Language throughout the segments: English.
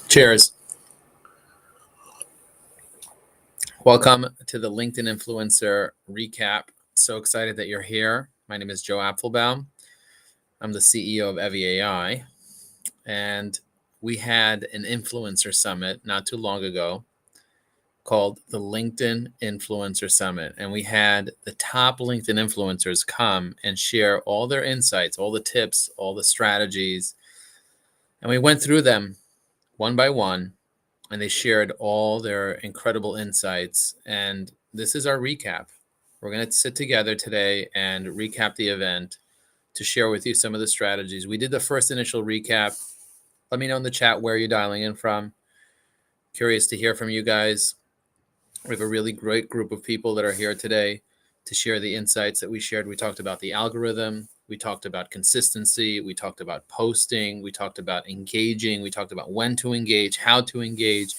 Cheers. Welcome to the LinkedIn Influencer Recap. So excited that you're here. My name is Joe Apfelbaum. I'm the CEO of Evie AI. And we had an influencer summit not too long ago called the LinkedIn Influencer Summit. And we had the top LinkedIn influencers come and share all their insights, all the tips, all the strategies. And we went through them one by one, and they shared all their incredible insights. And this is our recap. We're going to sit together today and recap the event to share with you some of the strategies. We did the first initial recap. Let me know in the chat where you're dialing in from. Curious to hear from you guys. We have a really great group of people that are here today to share the insights that we shared. We talked about the algorithm. We talked about consistency. We talked about posting. We talked about engaging. We talked about when to engage, how to engage.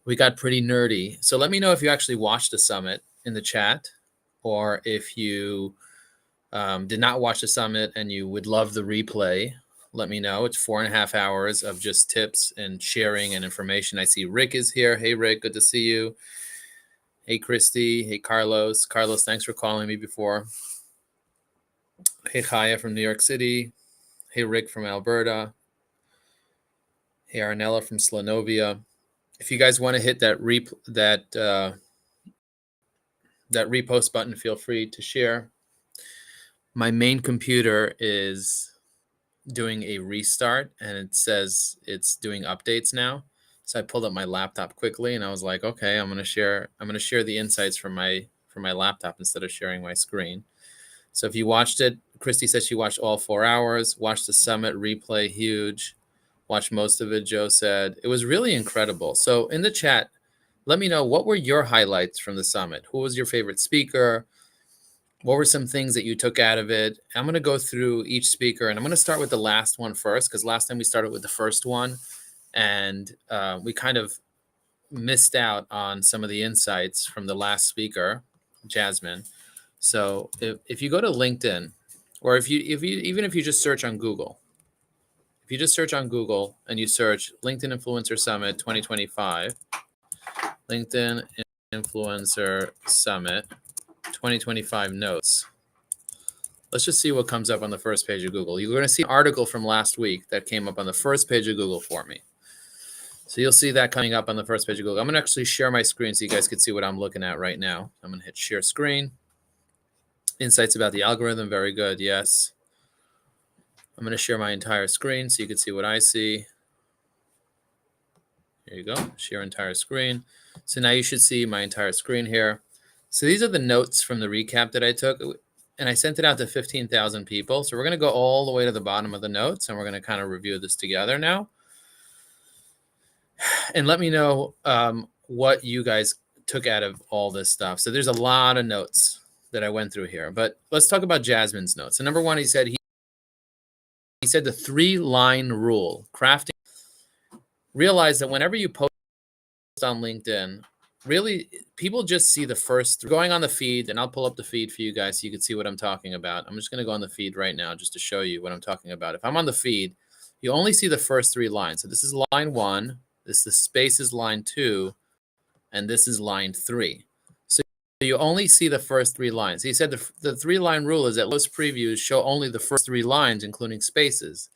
We got pretty nerdy. So let me know if you actually watched the summit in the chat, or if you did not watch the summit and you would love the replay. Let me know. It's 4.5 hours of just tips and sharing and information. I see Rick is here. Hey, Rick, good to see you. Hey, Christy. Hey, Carlos. Carlos, thanks for calling me before. Hey, Chaya from New York City. Hey, Rick from Alberta. Hey, Arnella from Slonovia. If you guys want to hit that repost button, feel free to share. My main computer is doing a restart, and it says it's doing updates now. So I pulled up my laptop quickly, and I was like, okay, I'm going to share the insights from my laptop instead of sharing my screen. So if you watched it, Christy said she watched all 4 hours, watched the summit replay, huge, watched most of it, Joe said. It was really incredible. So in the chat, let me know, what were your highlights from the summit? Who was your favorite speaker? What were some things that you took out of it? I'm going to go through each speaker, and I'm going to start with the last one first, because last time we started with the first one, and we kind of missed out on some of the insights from the last speaker, Jasmine. So if you go to LinkedIn, or if you even if you just search on Google, if you just search on Google and you search LinkedIn Influencer Summit 2025, LinkedIn Influencer Summit 2025 notes. Let's just see what comes up on the first page of Google. You're going to see an article from last week that came up on the first page of Google for me. So you'll see that coming up on the first page of Google. I'm going to actually share my screen so you guys can see what I'm looking at right now. I'm going to hit share screen. Insights about the algorithm. Very good. Yes. I'm going to share my entire screen so you can see what I see. Here you go. Share entire screen. So now you should see my entire screen here. So these are the notes from the recap that I took, and I sent it out to 15,000 people. So we're going to go all the way to the bottom of the notes, and we're going to kind of review this together now. And let me know what you guys took out of all this stuff. So there's a lot of notes that I went through here, but let's talk about Jasmine's notes. So number one, he said the 3-line rule, crafting. Realize that whenever you post on LinkedIn, really people just see the first going on the feed, and I'll pull up the feed for you guys so you can see what I'm talking about. I'm just going to go on the feed right now just to show you what I'm talking about. If I'm on the feed, you only see the first 3 lines. So this is line 1, the space is line 2, and this is line 3. So you only see the first 3 lines. He said the 3-line rule is that most previews show only the first 3 lines, including spaces.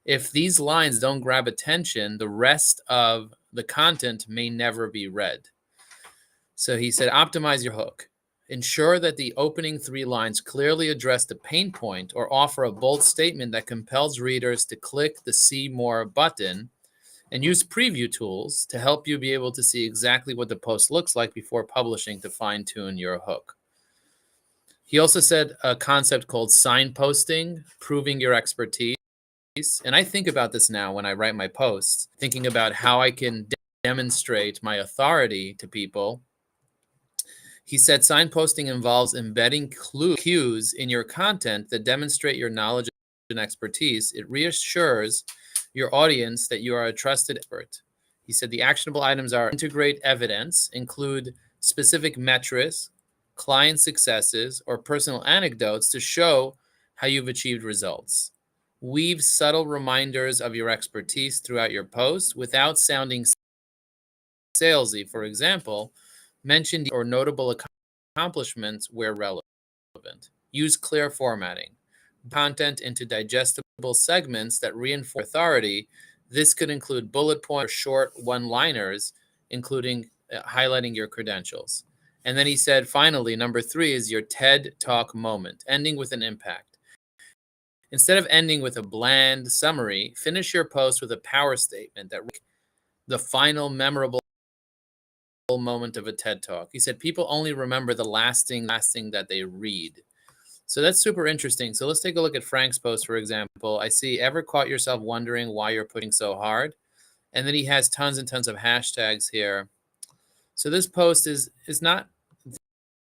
If these lines don't grab attention, the rest of the content may never be read. So he said, optimize your hook. Ensure that the opening 3 lines clearly address the pain point or offer a bold statement that compels readers to click the See More button, and use preview tools to help you be able to see exactly what the post looks like before publishing to fine-tune your hook. He also said a concept called signposting, proving your expertise. And I think about this now when I write my posts, thinking about how I can demonstrate my authority to people. He said signposting involves embedding cues in your content that demonstrate your knowledge and expertise. It reassures your audience that you are a trusted expert. He said the actionable items are integrate evidence, include specific metrics, client successes, or personal anecdotes to show how you've achieved results. Weave subtle reminders of your expertise throughout your post without sounding salesy. For example, mention or notable accomplishments where relevant. Use clear formatting. Content into digestible segments that reinforce authority. This could include bullet points or short one-liners, including highlighting your credentials. And then he said, finally, number 3 is your TED Talk moment, ending with an impact. Instead of ending with a bland summary, finish your post with a power statement that the final memorable moment of a TED Talk. He said people only remember the lasting that they read. So that's super interesting. So let's take a look at Frank's post, for example. I see, ever caught yourself wondering why you're pushing so hard? And then he has tons and tons of hashtags here. So this post is not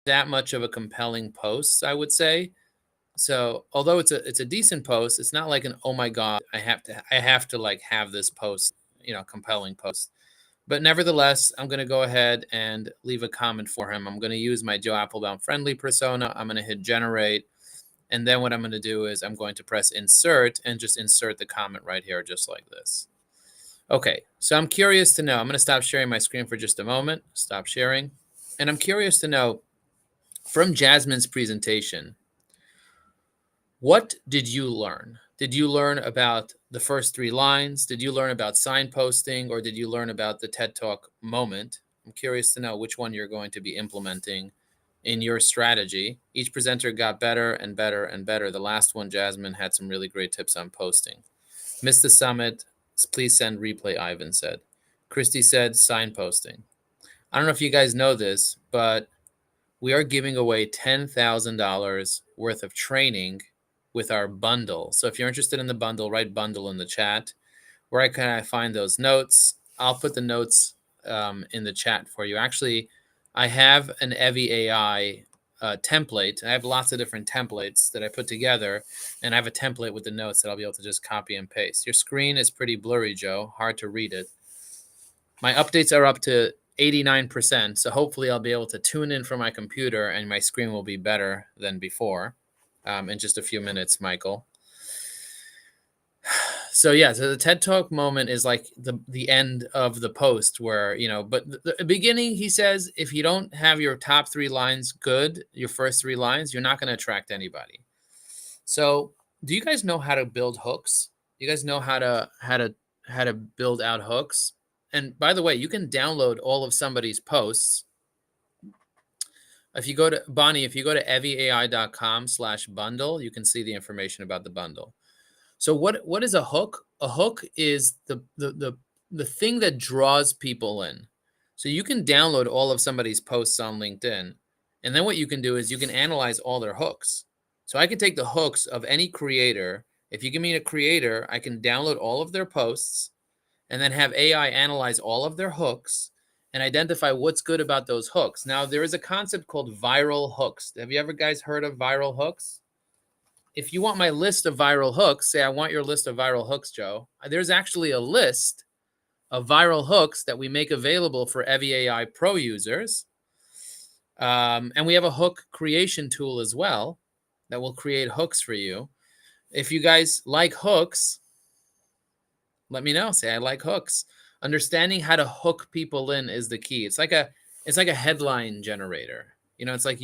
that much of a compelling post, I would say. So although it's a decent post, it's not like an, oh my God, I have to like have this post, compelling post. But nevertheless, I'm going to go ahead and leave a comment for him. I'm going to use my Joe Apfelbaum friendly persona. I'm going to hit generate. And then what I'm going to do is I'm going to press insert and just insert the comment right here, just like this. Okay, so I'm curious to know. I'm going to stop sharing my screen for just a moment. Stop sharing. And I'm curious to know, from Jasmine's presentation, what did you learn? Did you learn about the first 3 lines? Did you learn about signposting, or did you learn about the TED Talk moment? I'm curious to know which one you're going to be implementing in your strategy. Each presenter got better and better and better. The last one, Jasmine, had some really great tips on posting. Missed the summit. Please send replay, Ivan said. Christy said signposting. I don't know if you guys know this, but we are giving away $10,000 worth of training with our bundle. So if you're interested in the bundle, write bundle in the chat. Where can I find those notes? I'll put the notes in the chat for you. Actually, I have an Evie AI template. I have lots of different templates that I put together, and I have a template with the notes that I'll be able to just copy and paste. Your screen is pretty blurry, Joe. Hard to read it. My updates are up to 89%, so hopefully I'll be able to tune in from my computer and my screen will be better than before in just a few minutes, Michael. So yeah, so the TED Talk moment is like the end of the post where, but the beginning, he says, if you don't have your top 3 lines good, your first 3 lines, you're not going to attract anybody. So do you guys know how to build hooks? You guys know how to build out hooks? And by the way, you can download all of somebody's posts. If you go to Bonnie, if you go to evieai.com/bundle, you can see the information about the bundle. So what is a hook? A hook is the thing that draws people in. So you can download all of somebody's posts on LinkedIn, and then what you can do is you can analyze all their hooks. So I can take the hooks of any creator. If you give me a creator, I can download all of their posts and then have AI analyze all of their hooks and identify what's good about those hooks. Now, there is a concept called viral hooks. Have you ever guys heard of viral hooks? If you want my list of viral hooks, say I want your list of viral hooks, Joe, there's actually a list of viral hooks that we make available for Evie AI Pro users. And we have a hook creation tool as well that will create hooks for you. If you guys like hooks, let me know. Say I like hooks. Understanding how to hook people in is the key. It's like a headline generator. It's like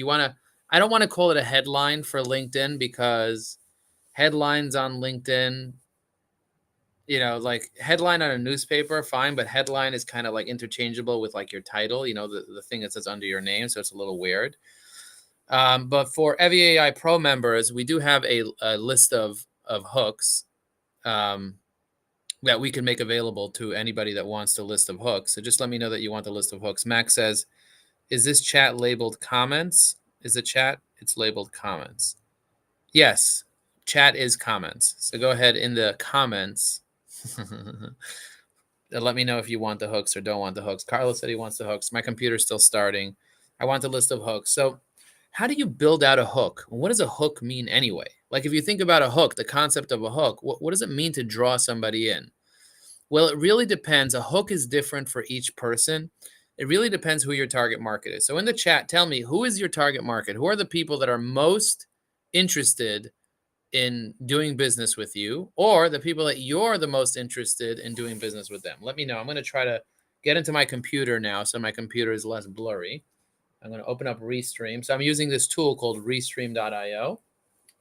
I don't want to call it a headline for LinkedIn, because headlines on LinkedIn, like headline on a newspaper, fine, but headline is kind of like interchangeable with like your title, the thing that says under your name. So it's a little weird. But for Evie AI Pro members, we do have a list of hooks that we can make available to anybody that wants the list of hooks. So just let me know that you want the list of hooks. Max says, is this chat labeled comments? Is the chat? It's labeled comments. Yes, chat is comments. So go ahead in the comments. Let me know if you want the hooks or don't want the hooks. Carlos said he wants the hooks. My computer's still starting. I want the list of hooks. So how do you build out a hook? What does a hook mean anyway? Like if you think about a hook, the concept of a hook, what does it mean to draw somebody in? Well, it really depends. A hook is different for each person. It really depends who your target market is. So in the chat, tell me, who is your target market? Who are the people that are most interested in doing business with you, or the people that you're the most interested in doing business with them. Let me know. I'm going to try to get into my computer now so my computer is less blurry. I'm going to open up Restream. So I'm using this tool called Restream.io.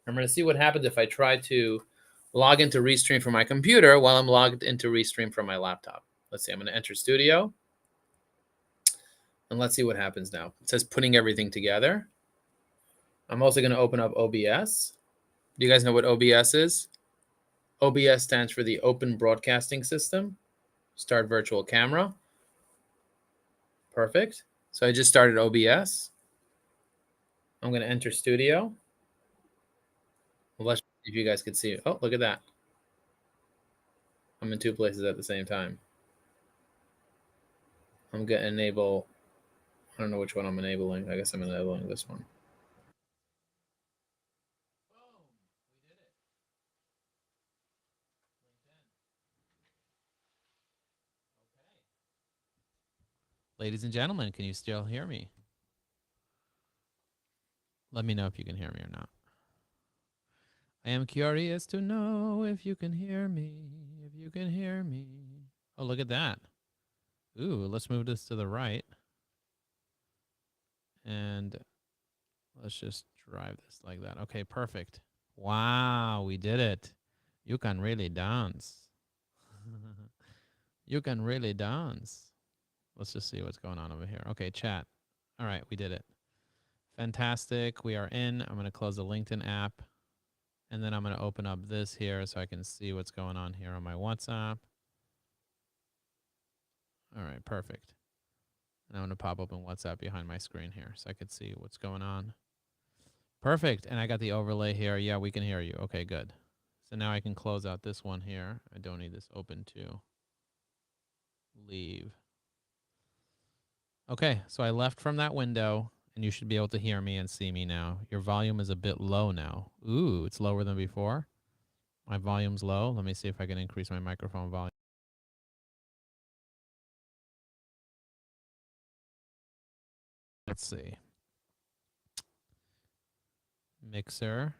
I'm going to see what happens if I try to log into Restream from my computer while I'm logged into Restream from my laptop. Let's see. I'm going to enter Studio. And let's see what happens now. It says putting everything together. I'm also going to open up OBS. Do you guys know what OBS is? OBS stands for the Open Broadcasting System. Start virtual camera. Perfect. So I just started OBS. I'm going to enter Studio. Well, let's see if you guys could see it. Oh, look at that. I'm in two places at the same time. I'm going to enable, I don't know which one I'm enabling. I guess I'm enabling this one. Ladies and gentlemen, can you still hear me? Let me know if you can hear me or not. I am curious to know if you can hear me, if you can hear me. Oh, look at that. Ooh, let's move this to the right. And let's just drive this like that. Okay, perfect. Wow, we did it. You can really dance. You can really dance. Let's just see what's going on over here. Okay, chat. All right, we did it. Fantastic. We are in. I'm going to close the LinkedIn app. And then I'm going to open up this here so I can see what's going on here on my WhatsApp. All right, perfect. And I'm going to pop open WhatsApp behind my screen here so I could see what's going on. Perfect. And I got the overlay here. Yeah, we can hear you. Okay, good. So now I can close out this one here. I don't need this open to leave. Okay, so I left from that window, and you should be able to hear me and see me now. Your volume is a bit low now. Ooh, it's lower than before. My volume's low. Let me see if I can increase my microphone volume. Let's see. Mixer.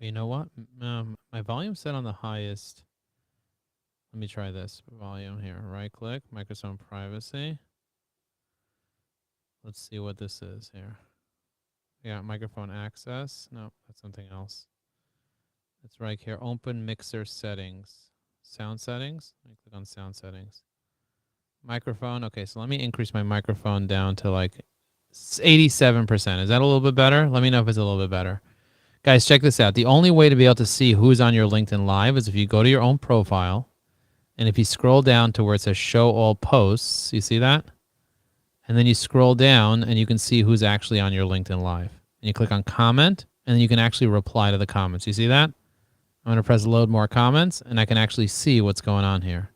You know what? My volume's set on the highest. Let me try this volume here. Right click, microphone privacy. Let's see what this is here. Yeah, microphone access. No, that's something else. It's right here. Open mixer settings. Sound settings. Let me click on sound settings. Microphone. Okay, so let me increase my microphone down to like 87%. Is that a little bit better? Let me know if it's a little bit better. Guys, check this out. The only way to be able to see who's on your LinkedIn Live is if you go to your own profile, and if you scroll down to where it says show all posts, you see that? And then you scroll down and you can see who's actually on your LinkedIn Live. And you click on comment, and then you can actually reply to the comments. You see that? I'm going to press load more comments, and I can actually see what's going on here.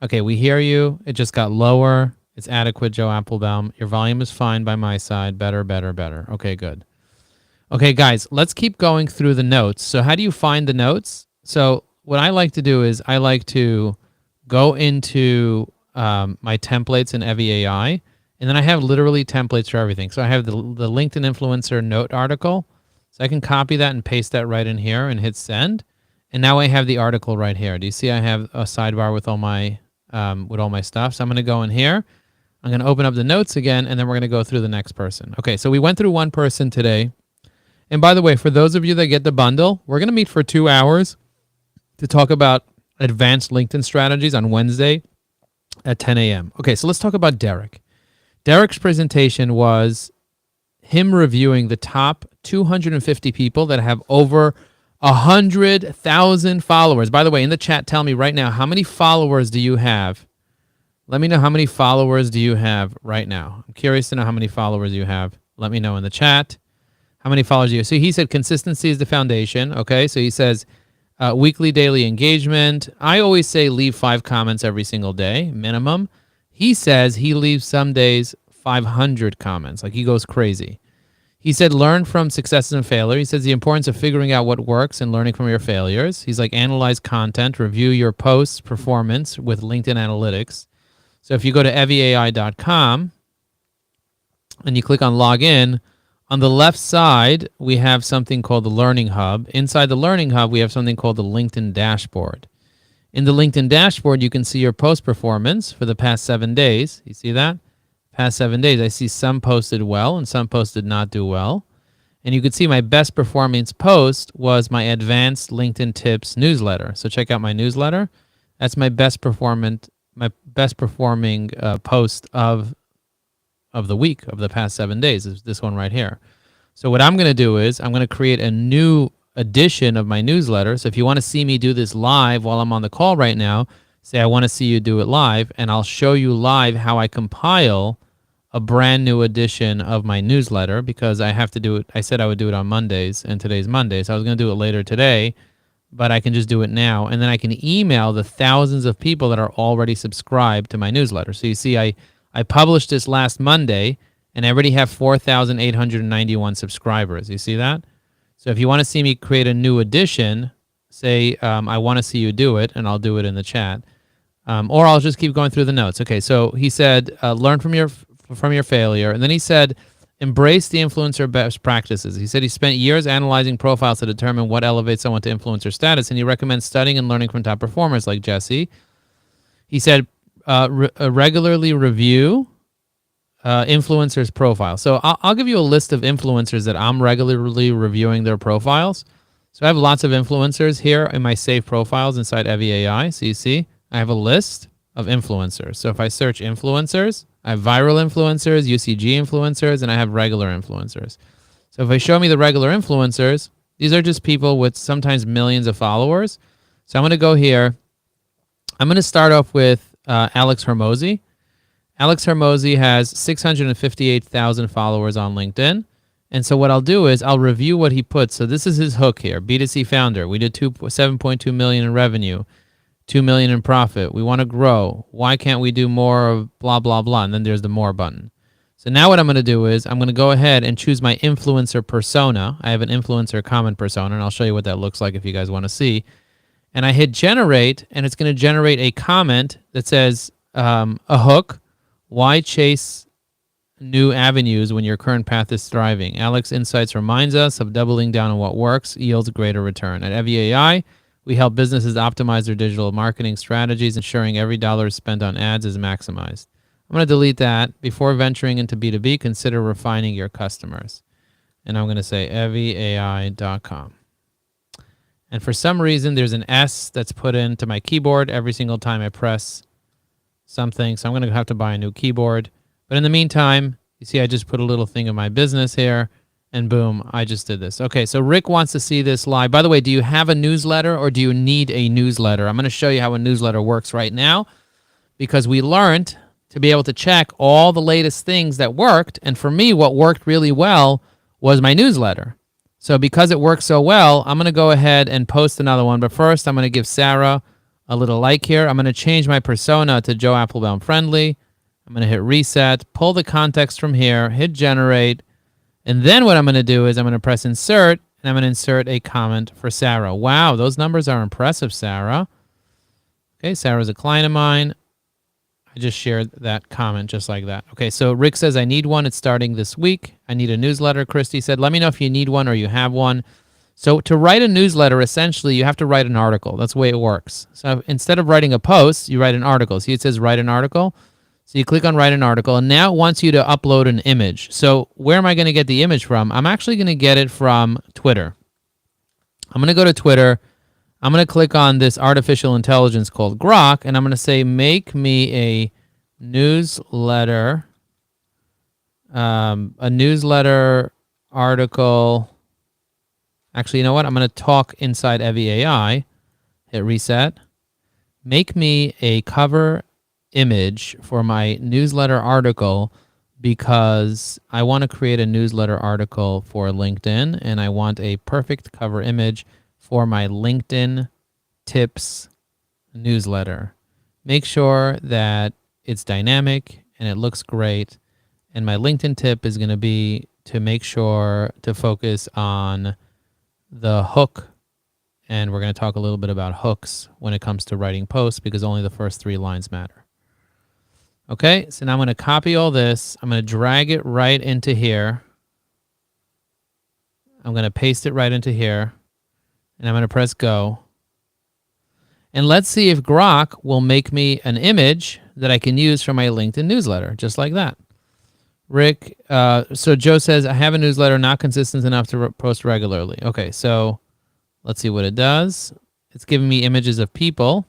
Okay, we hear you. It just got lower. It's adequate, Joe Apfelbaum. Your volume is fine by my side. Better, better, better. Okay, good. Okay, guys, let's keep going through the notes. So how do you find the notes? So what I like to do is I like to go into my templates in Evie AI, and then I have literally templates for everything. So I have the LinkedIn influencer note article. So I can copy that and paste that right in here and hit send. And now I have the article right here. Do you see I have a sidebar with all my stuff? So I'm going to go in here. I'm going to open up the notes again, and then we're going to go through the next person. Okay, so we went through one person today. And by the way, for those of you that get the bundle, we're going to meet for 2 hours to talk about advanced LinkedIn strategies on Wednesday at 10 a.m. Okay, so let's talk about Derek. Derek's presentation was him reviewing the top 250 people that have over 100,000 followers. By the way, in the chat, tell me right now, how many followers do you have? Let me know how many followers do you have right now. I'm curious to know how many followers you have. Let me know in the chat. How many followers do you have? So he said consistency is the foundation. Okay, so he says weekly, daily engagement. I always say leave 5 comments every single day, minimum. He says he leaves some days 500 comments. Like he goes crazy. He said learn from successes and failures. He says the importance of figuring out what works and learning from your failures. He's like analyze content, review your posts performance with LinkedIn Analytics. So if you go to eviai.com and you click on log in, On the left side, we have something called the Learning Hub. Inside the Learning Hub, we have something called the LinkedIn Dashboard. In the LinkedIn Dashboard, you can see your post performance for the past 7 days. You see that? Past 7 days, I see some posted well and some posted not do well. And you can see my best performance post was my advanced LinkedIn tips newsletter. So check out my newsletter. That's my best performing post of the week of the past 7 days. Is this one right here. So what I'm going to do is I'm going to create a new edition of my newsletter. So if you want to see me do this live while I'm on the call right now, say I want to see you do it live, and I'll show you live how I compile a brand new edition of my newsletter, because I have to do it. I said I would do it on Mondays, and today's Monday, so I was going to do it later today, but I can just do it now, and then I can email the thousands of people that are already subscribed to my newsletter. So you see, I published this last Monday, and I already have 4,891 subscribers. You see that? So if you want to see me create a new edition, say I want to see you do it, and I'll do it in the chat, or I'll just keep going through the notes. Okay, so he said, learn from your failure. And then he said, embrace the influencer best practices. He said he spent years analyzing profiles to determine what elevates someone to influencer status, and he recommends studying and learning from top performers like Jesse. He said, regularly review influencers' profiles. So I'll give you a list of influencers that I'm regularly reviewing their profiles. So I have lots of influencers here in my saved profiles inside Evie AI. So you see, I have a list of influencers. So if I search influencers, I have viral influencers, UCG influencers, and I have regular influencers. So if I show me the regular influencers, these are just people with sometimes millions of followers. So I'm going to go here. I'm going to start off with Alex Hormozi. Alex Hormozi has 658,000 followers on LinkedIn. And so what I'll do is I'll review what he puts. So this is his hook here. B2C founder. We did 7.2 million in revenue. 2 million in profit. We want to grow. Why can't we do more of blah, blah, blah? And then there's the more button. So now what I'm going to do is I'm going to go ahead and choose my influencer persona. I have an influencer comment persona, and I'll show you what that looks like if you guys want to see. And I hit generate, and it's going to generate a comment that says a hook. Why chase new avenues when your current path is thriving? Alex Insights reminds us of doubling down on what works yields greater return. At Evie AI, we help businesses optimize their digital marketing strategies, ensuring every dollar spent on ads is maximized. I'm going to delete that. Before venturing into B2B, consider refining your customers. And I'm going to say evieai.com. And for some reason, there's an S that's put into my keyboard every single time I press something. So I'm going to have to buy a new keyboard. But in the meantime, you see I just put a little thing of my business here. And boom, I just did this. Okay, so Rick wants to see this live. By the way, do you have a newsletter or do you need a newsletter? I'm going to show you how a newsletter works right now, because we learned to be able to check all the latest things that worked. And for me, what worked really well was my newsletter. So because it worked so well, I'm going to go ahead and post another one. But first, I'm going to give Sarah a little like here. I'm going to change my persona to Joe Apfelbaum friendly. I'm going to hit reset, pull the context from here, hit generate. And then what I'm going to do is I'm going to press insert, and I'm going to insert a comment for Sarah. Wow, those numbers are impressive, Sarah. Okay, Sarah's a client of mine. I just shared that comment just like that. Okay, so Rick says, I need one. It's starting this week. I need a newsletter. Christy said, let me know if you need one or you have one. So to write a newsletter, essentially, you have to write an article. That's the way it works. So instead of writing a post, you write an article. See, it says write an article. So you click on write an article, and now it wants you to upload an image. So where am I going to get the image from? I'm actually going to get it from Twitter. I'm going to go to Twitter. I'm going to click on this artificial intelligence called Grok, and I'm going to say, make me a newsletter article. Actually, you know what? I'm going to talk inside Evie AI. Hit reset. Make me a cover image for my newsletter article, because I want to create a newsletter article for LinkedIn, and I want a perfect cover image for my LinkedIn tips newsletter. Make sure that it's dynamic and it looks great. And my LinkedIn tip is going to be to make sure to focus on the hook. And we're going to talk a little bit about hooks when it comes to writing posts, because only the first 3 lines matter. Okay, so now I'm going to copy all this. I'm going to drag it right into here. I'm going to paste it right into here, and I'm going to press go. And let's see if Grok will make me an image that I can use for my LinkedIn newsletter, just like that. Rick, so Joe says, I have a newsletter not consistent enough to post regularly. Okay, so let's see what it does. It's giving me images of people.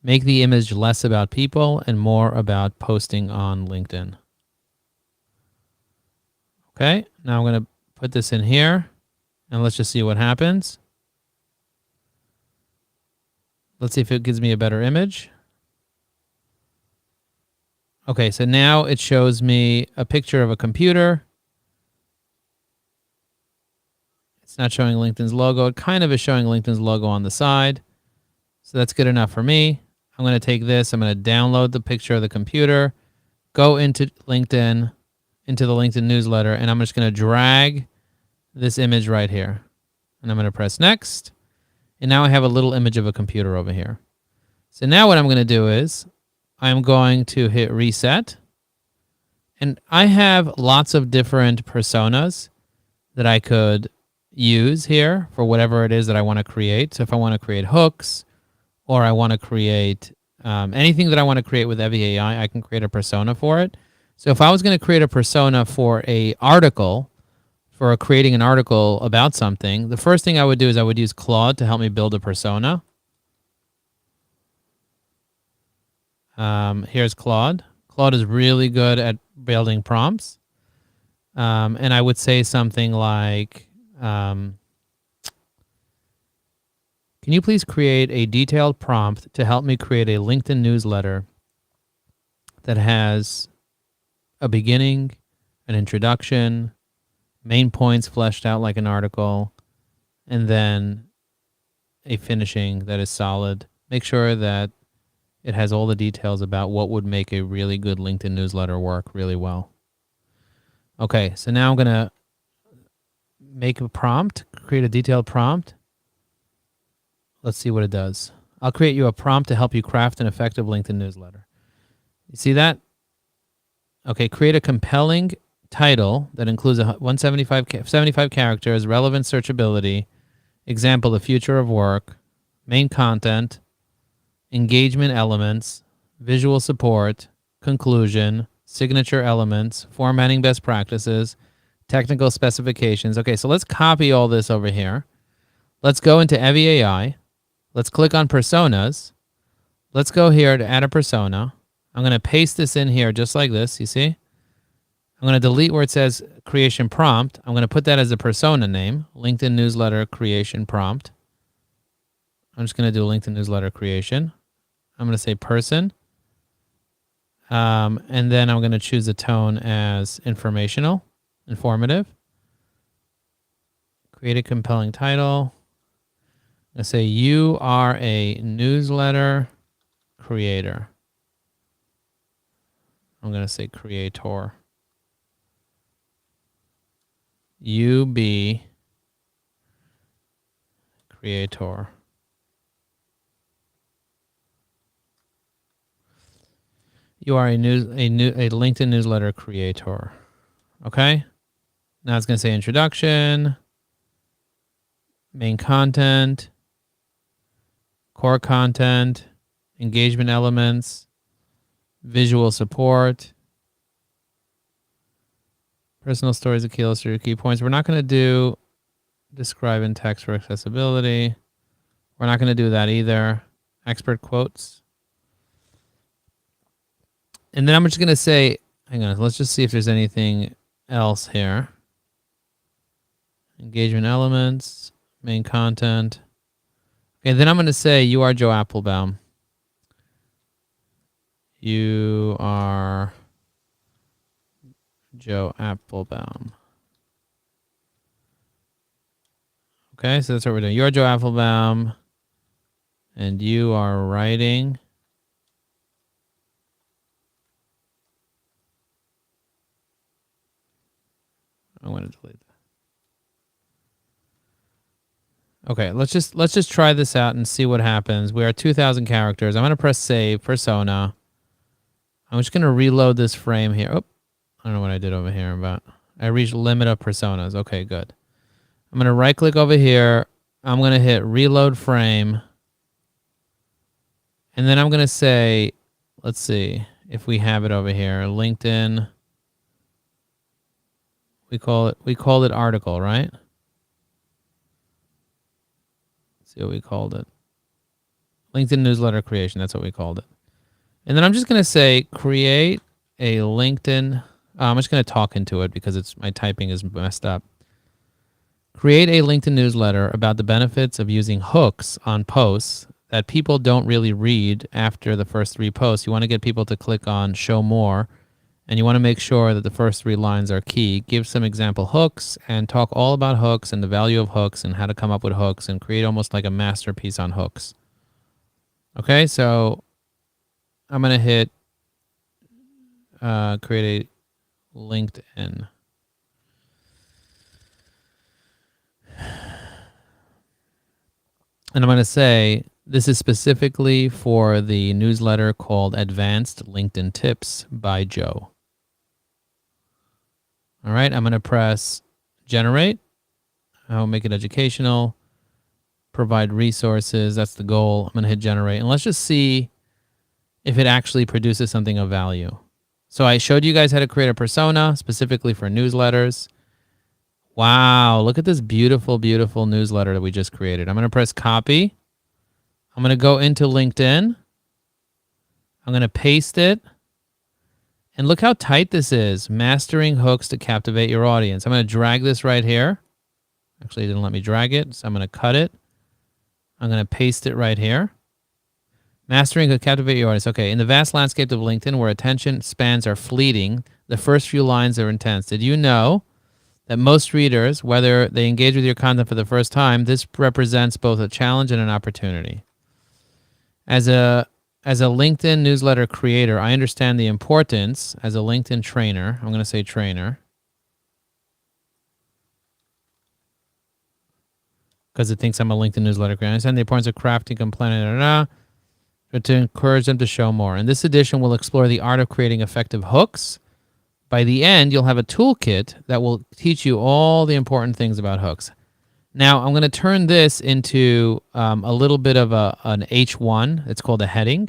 Make the image less about people and more about posting on LinkedIn. Okay, now I'm going to put this in here, and let's just see what happens. Let's see if it gives me a better image. Okay, so now it shows me a picture of a computer. It's not showing LinkedIn's logo. It kind of is showing LinkedIn's logo on the side. So that's good enough for me. I'm going to take this. I'm going to download the picture of the computer, go into LinkedIn, into the LinkedIn newsletter, and I'm just going to drag this image right here. And I'm going to press next. And now I have a little image of a computer over here. So now what I'm going to do is I'm going to hit reset. And I have lots of different personas that I could use here for whatever it is that I want to create. So if I want to create hooks, or I want to create anything that I want to create with Evie AI, I can create a persona for it. So if I was going to create a persona for a article, for creating an article about something, the first thing I would do is I would use Claude to help me build a persona. Here's Claude. Claude is really good at building prompts. And I would say something like, can you please create a detailed prompt to help me create a LinkedIn newsletter that has a beginning, an introduction, main points fleshed out like an article, and then a finishing that is solid. Make sure that it has all the details about what would make a really good LinkedIn newsletter work really well. Okay, so now I'm going to make a prompt, create a detailed prompt. Let's see what it does. I'll create you a prompt to help you craft an effective LinkedIn newsletter. You see that? Okay, create a compelling title that includes 75 characters, relevant searchability, example, the future of work, main content, engagement elements, visual support, conclusion, signature elements, formatting best practices, technical specifications. Okay, so let's copy all this over here. Let's go into Evie AI. Let's click on personas. Let's go here to add a persona. I'm going to paste this in here just like this, you see? I'm going to delete where it says creation prompt. I'm going to put that as a persona name, LinkedIn newsletter creation prompt. I'm just going to do LinkedIn newsletter creation. I'm going to say person. And then I'm going to choose the tone as informational, informative. Create a compelling title. I'm going to say you are a newsletter creator. I'm going to say creator. You be creator. You are a LinkedIn newsletter creator. Okay? Now it's going to say introduction, main content, core content, engagement elements, visual support, personal stories, key illustrator, key points. We're not going to do describe in text for accessibility. We're not going to do that either. Expert quotes. And then I'm just going to say, hang on, let's just see if there's anything else here. Engagement elements, main content. Okay, then I'm going to say, you are Joe Apfelbaum. You are Joe Apfelbaum. Okay, so that's what we're doing. You are Joe Apfelbaum, and you are writing I'm going to delete that. Okay, let's just try this out and see what happens. We are 2,000 characters. I'm going to press save persona. I'm just going to reload this frame here. Oh, I don't know what I did over here, but I reached limit of personas. Okay, good. I'm going to right click over here. I'm going to hit reload frame. And then I'm going to say, let's see if we have it over here. LinkedIn. We called it article, right? Let's see what we called it. LinkedIn newsletter creation. That's what we called it. And then I'm just going to say create a LinkedIn. I'm just going to talk into it because my typing is messed up. Create a LinkedIn newsletter about the benefits of using hooks on posts that people don't really read after the first 3 posts. You want to get people to click on show more, and you want to make sure that the first 3 lines are key. Give some example hooks and talk all about hooks and the value of hooks and how to come up with hooks and create almost like a masterpiece on hooks. Okay, so I'm going to hit create a LinkedIn. And I'm going to say, this is specifically for the newsletter called Advanced LinkedIn Tips by Joe. All right, I'm going to press generate. I'll make it educational. Provide resources. That's the goal. I'm going to hit generate. And let's just see if it actually produces something of value. So I showed you guys how to create a persona specifically for newsletters. Wow, look at this beautiful, beautiful newsletter that we just created. I'm going to press copy. I'm going to go into LinkedIn. I'm going to paste it. And look how tight this is. Mastering hooks to captivate your audience. I'm going to drag this right here. Actually, it didn't let me drag it, so I'm going to cut it. I'm going to paste it right here. Mastering to captivate your audience. Okay, in the vast landscape of LinkedIn where attention spans are fleeting, the first few lines are intense. Did you know that most readers, whether they engage with your content for the first time, this represents both a challenge and an opportunity? As a LinkedIn newsletter creator, I understand the importance. As a LinkedIn trainer, I'm going to say trainer, because it thinks I'm a LinkedIn newsletter creator. I understand the importance of crafting, complaining, but to encourage them to show more. In this edition, we'll explore the art of creating effective hooks. By the end, you'll have a toolkit that will teach you all the important things about hooks. Now, I'm going to turn this into a little bit of an H1. It's called a heading.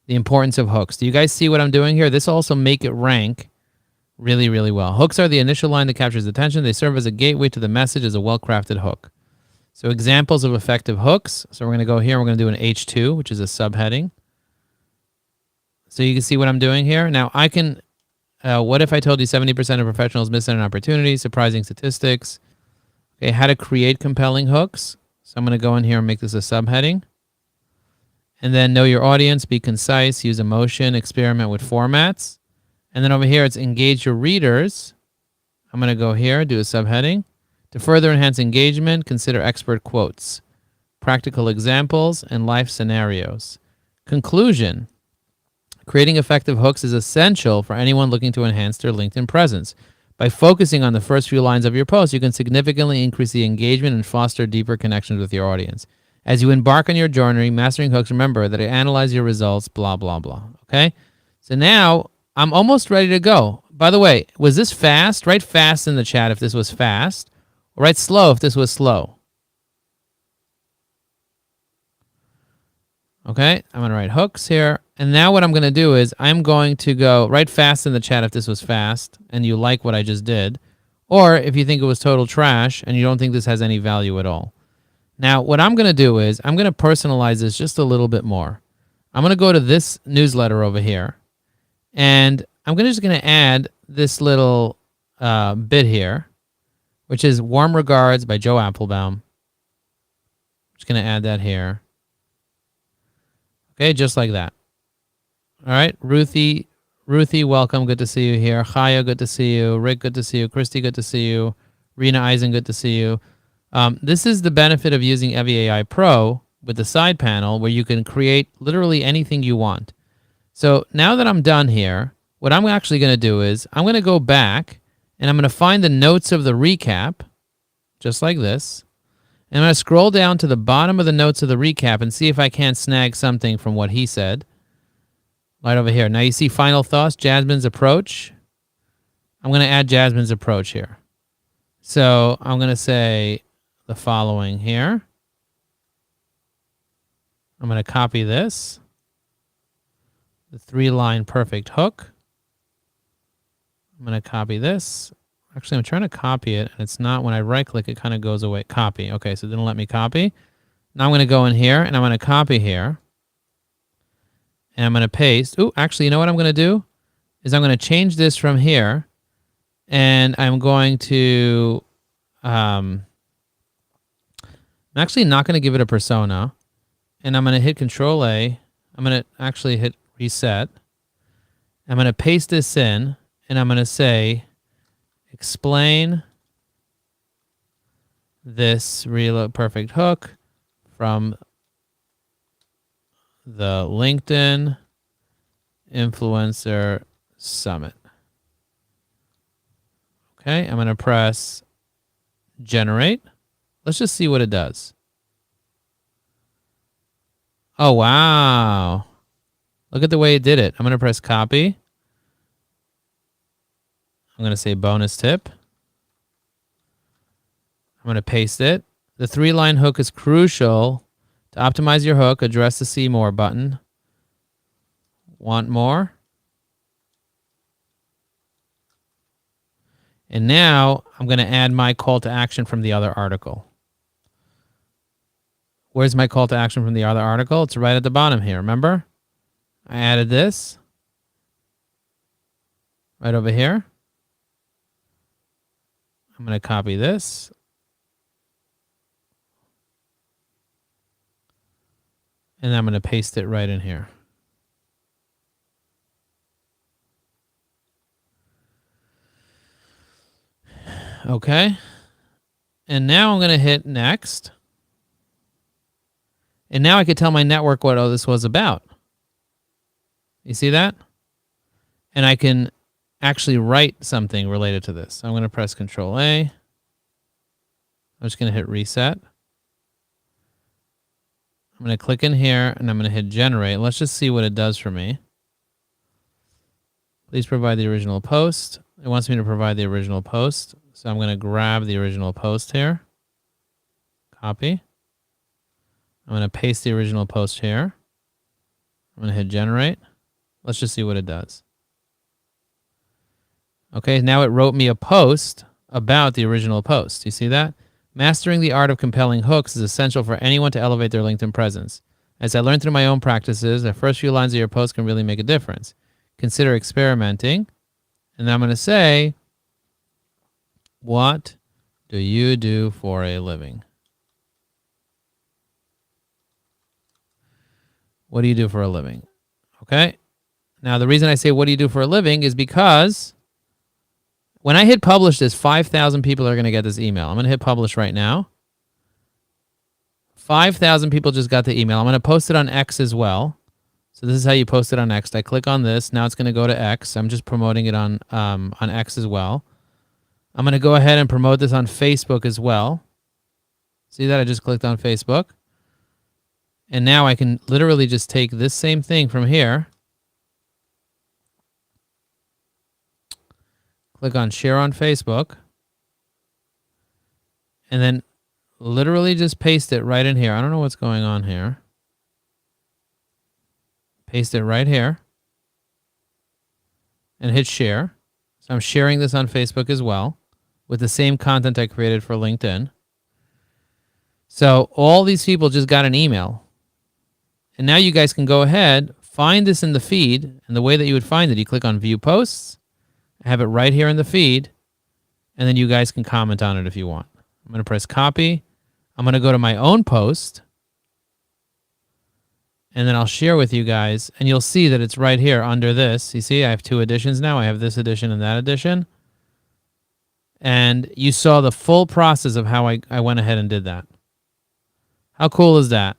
The importance of hooks. Do you guys see what I'm doing here? This will also make it rank really, really well. Hooks are the initial line that captures attention. They serve as a gateway to the message as a well-crafted hook. So examples of effective hooks. So we're going to go here. We're going to do an H2, which is a subheading. So you can see what I'm doing here. Now, I can... what if I told you 70% of professionals miss an opportunity? Surprising statistics. Okay, how to create compelling hooks. So I'm going to go in here and make this a subheading. And then know your audience, be concise, use emotion, experiment with formats. And then over here, it's engage your readers. I'm going to go here, do a subheading. To further enhance engagement, consider expert quotes, practical examples, and life scenarios. Conclusion. Creating effective hooks is essential for anyone looking to enhance their LinkedIn presence. By focusing on the first few lines of your post, you can significantly increase the engagement and foster deeper connections with your audience. As you embark on your journey, mastering hooks, remember that I analyze your results, blah, blah, blah. Okay? So now I'm almost ready to go. By the way, was this fast? Write fast in the chat if this was fast. Or write slow if this was slow. Okay, I'm going to write hooks here. And now what I'm going to do is I'm going to go write fast in the chat if this was fast and you like what I just did. Or if you think it was total trash and you don't think this has any value at all. Now, what I'm going to do is I'm going to personalize this just a little bit more. I'm going to go to this newsletter over here. And I'm just going to add this little bit here, which is Warm Regards by Joe Apfelbaum. I'm just going to add that here. Okay, just like that. All right, Ruthie, welcome. Good to see you here. Chaya, good to see you. Rick, good to see you. Christy, good to see you. Rena Eisen, good to see you. This is the benefit of using Evi AI Pro with the side panel where you can create literally anything you want. So now that I'm done here, what I'm actually going to do is I'm going to go back and I'm going to find the notes of the recap, just like this. And I'm going to scroll down to the bottom of the notes of the recap and see if I can't snag something from what he said. Right over here. Now you see final thoughts, Jasmine's approach. I'm going to add Jasmine's approach here. So I'm going to say the following here. I'm going to copy this, the 3-line perfect hook. I'm going to copy this. Actually, I'm trying to copy it, and it's not. When I right-click, it kind of goes away. Copy. Okay, so it didn't let me copy. Now I'm going to go in here, and I'm going to copy here. And I'm going to paste. Ooh, actually, you know what I'm going to do? Is I'm going to change this from here, and I'm going to... I'm actually not going to give it a persona. And I'm going to hit Control-A. I'm going to actually hit Reset. I'm going to paste this in, and I'm going to say, explain this reload perfect hook from the LinkedIn Influencer Summit. Okay, I'm going to press generate. Let's just see what it does. Oh, wow. Look at the way it did it. I'm going to press copy. I'm going to say bonus tip. I'm going to paste it. The 3-line hook is crucial. To optimize your hook, address the See More button. Want more? And now I'm going to add my call to action from the other article. Where's my call to action from the other article? It's right at the bottom here, remember? I added this. Right over here. I'm going to copy this. And I'm going to paste it right in here. Okay. And now I'm going to hit next. And now I could tell my network what all this was about. You see that? And I can actually write something related to this. I'm going to press Control-A. I'm just going to hit Reset. I'm going to click in here, and I'm going to hit Generate. Let's just see what it does for me. Please provide the original post. It wants me to provide the original post. So I'm going to grab the original post here. Copy. I'm going to paste the original post here. I'm going to hit Generate. Let's just see what it does. Okay, now it wrote me a post about the original post. You see that? Mastering the art of compelling hooks is essential for anyone to elevate their LinkedIn presence. As I learned through my own practices, the first few lines of your post can really make a difference. Consider experimenting. And then I'm going to say, what do you do for a living? What do you do for a living? Okay. Now, the reason I say, what do you do for a living is because when I hit publish this, 5,000 people are going to get this email. I'm going to hit publish right now. 5,000 people just got the email. I'm going to post it on X as well. So this is how you post it on X. I click on this. Now it's going to go to X. I'm just promoting it on X as well. I'm going to go ahead and promote this on Facebook as well. See that? I just clicked on Facebook. And now I can literally just take this same thing from here. Click on share on Facebook. And then literally just paste it right in here. I don't know what's going on here. Paste it right here. And hit share. So I'm sharing this on Facebook as well with the same content I created for LinkedIn. So all these people just got an email. And now you guys can go ahead, find this in the feed. And the way that you would find it, you click on View Posts. I have it right here in the feed. And then you guys can comment on it if you want. I'm going to press copy. I'm going to go to my own post. And then I'll share with you guys. And you'll see that it's right here under this. You see, I have 2 editions now. I have this edition and that edition. And you saw the full process of how I went ahead and did that. How cool is that?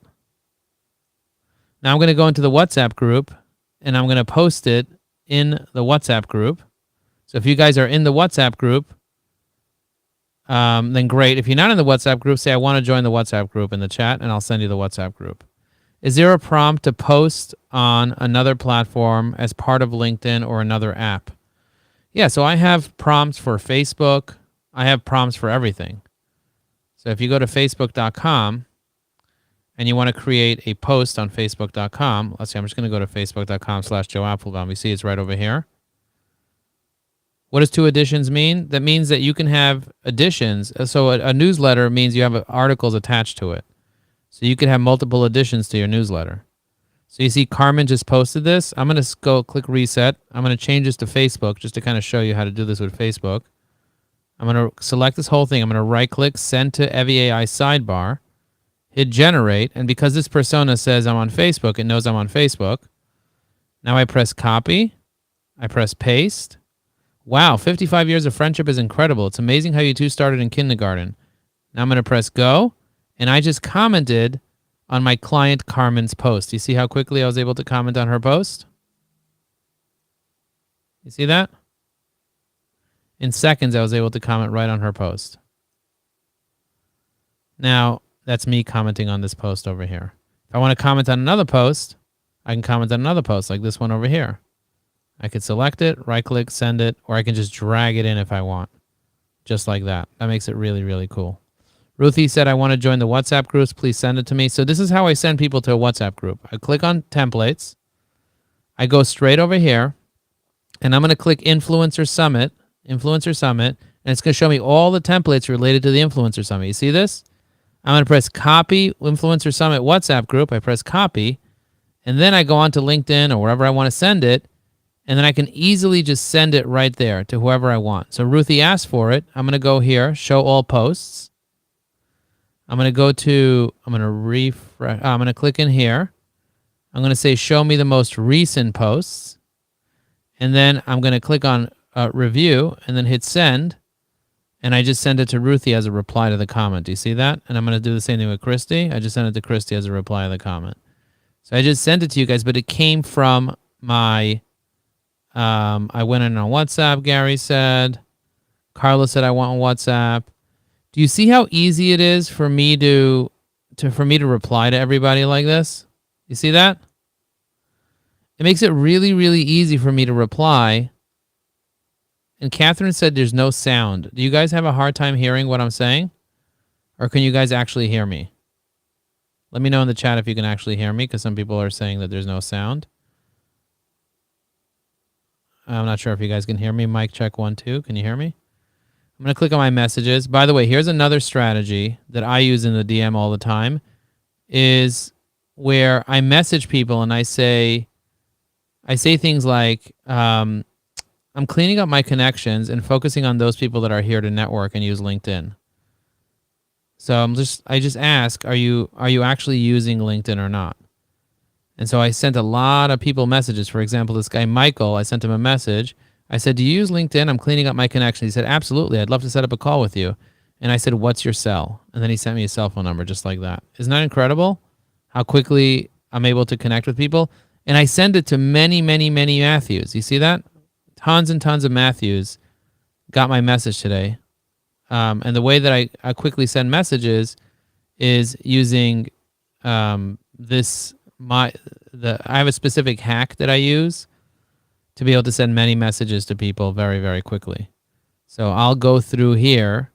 Now I'm going to go into the WhatsApp group. And I'm going to post it in the WhatsApp group. So if you guys are in the WhatsApp group, then great. If you're not in the WhatsApp group, say I want to join the WhatsApp group in the chat, and I'll send you the WhatsApp group. Is there a prompt to post on another platform as part of LinkedIn or another app? Yeah, so I have prompts for Facebook. I have prompts for everything. So if you go to facebook.com and you want to create a post on facebook.com, let's see, I'm just going to go to facebook.com/Joe Apfelbaum. You see it's right over here. What does 2 editions mean? That means that you can have editions. So a newsletter means you have articles attached to it. So you could have multiple additions to your newsletter. So you see Carmen just posted this. I'm going to go click reset. I'm going to change this to Facebook just to kind of show you how to do this with Facebook. I'm going to select this whole thing. I'm going to right click, send to EviAI sidebar, hit generate. And because this persona says I'm on Facebook, it knows I'm on Facebook. Now I press copy. I press paste. Wow, 55 years of friendship is incredible. It's amazing how you two started in kindergarten. Now I'm going to press go. And I just commented on my client Carmen's post. You see how quickly I was able to comment on her post? You see that? In seconds, I was able to comment right on her post. Now, that's me commenting on this post over here. If I want to comment on another post, I can comment on another post like this one over here. I could select it, right-click, send it, or I can just drag it in if I want. Just like that. That makes it really, really cool. Ruthie said, I want to join the WhatsApp groups. Please send it to me. So this is how I send people to a WhatsApp group. I click on templates. I go straight over here, and I'm going to click Influencer Summit, and it's going to show me all the templates related to the Influencer Summit. You see this? I'm going to press Copy Influencer Summit WhatsApp group. I press Copy, and then I go on to LinkedIn or wherever I want to send it, and then I can easily just send it right there to whoever I want. So Ruthie asked for it. I'm going to go here, Show All Posts. I'm going to refresh. I'm going to click in here. I'm going to say, show me the most recent posts. And then I'm going to click on review and then hit send. And I just send it to Ruthie as a reply to the comment. Do you see that? And I'm going to do the same thing with Christy. I just sent it to Christy as a reply to the comment. So I just sent it to you guys, but it came from my, I went in on WhatsApp, Gary said. Carla said I want WhatsApp. Do you see how easy it is for me to reply to everybody like this? You see that? It makes it really, really easy for me to reply. And Catherine said there's no sound. Do you guys have a hard time hearing what I'm saying? Or can you guys actually hear me? Let me know in the chat if you can actually hear me, because some people are saying that there's no sound. I'm not sure if you guys can hear me. Mic check 1, 2. Can you hear me? I'm going to click on my messages. By the way, here's another strategy that I use in the DM all the time, is where I message people and I say things like, I'm cleaning up my connections and focusing on those people that are here to network and use LinkedIn. So I just ask, are you actually using LinkedIn or not? And so I sent a lot of people messages. For example, this guy Michael, I sent him a message. I said, do you use LinkedIn? I'm cleaning up my connection. He said, absolutely. I'd love to set up a call with you. And I said, what's your cell? And then he sent me a cell phone number just like that. Isn't that incredible? How quickly I'm able to connect with people. And I send it to many, many, many Matthews. You see that? Tons and tons of Matthews got my message today. And the way that I quickly send messages is using I have a specific hack that I use to be able to send many messages to people very, very quickly. So I'll go through here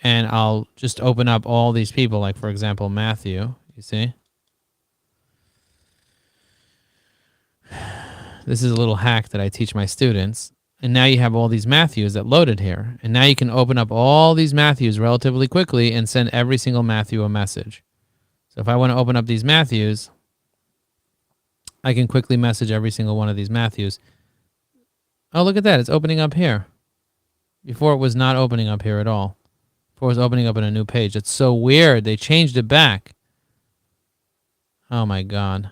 and I'll just open up all these people, like, for example, Matthew, you see? This is a little hack that I teach my students. And now you have all these Matthews that loaded here. And now you can open up all these Matthews relatively quickly and send every single Matthew a message. So if I want to open up these Matthews, I can quickly message every single one of these Matthews. Oh, look at that. It's opening up here. Before it was not opening up here at all. Before it was opening up in a new page. It's so weird. They changed it back. Oh, my God.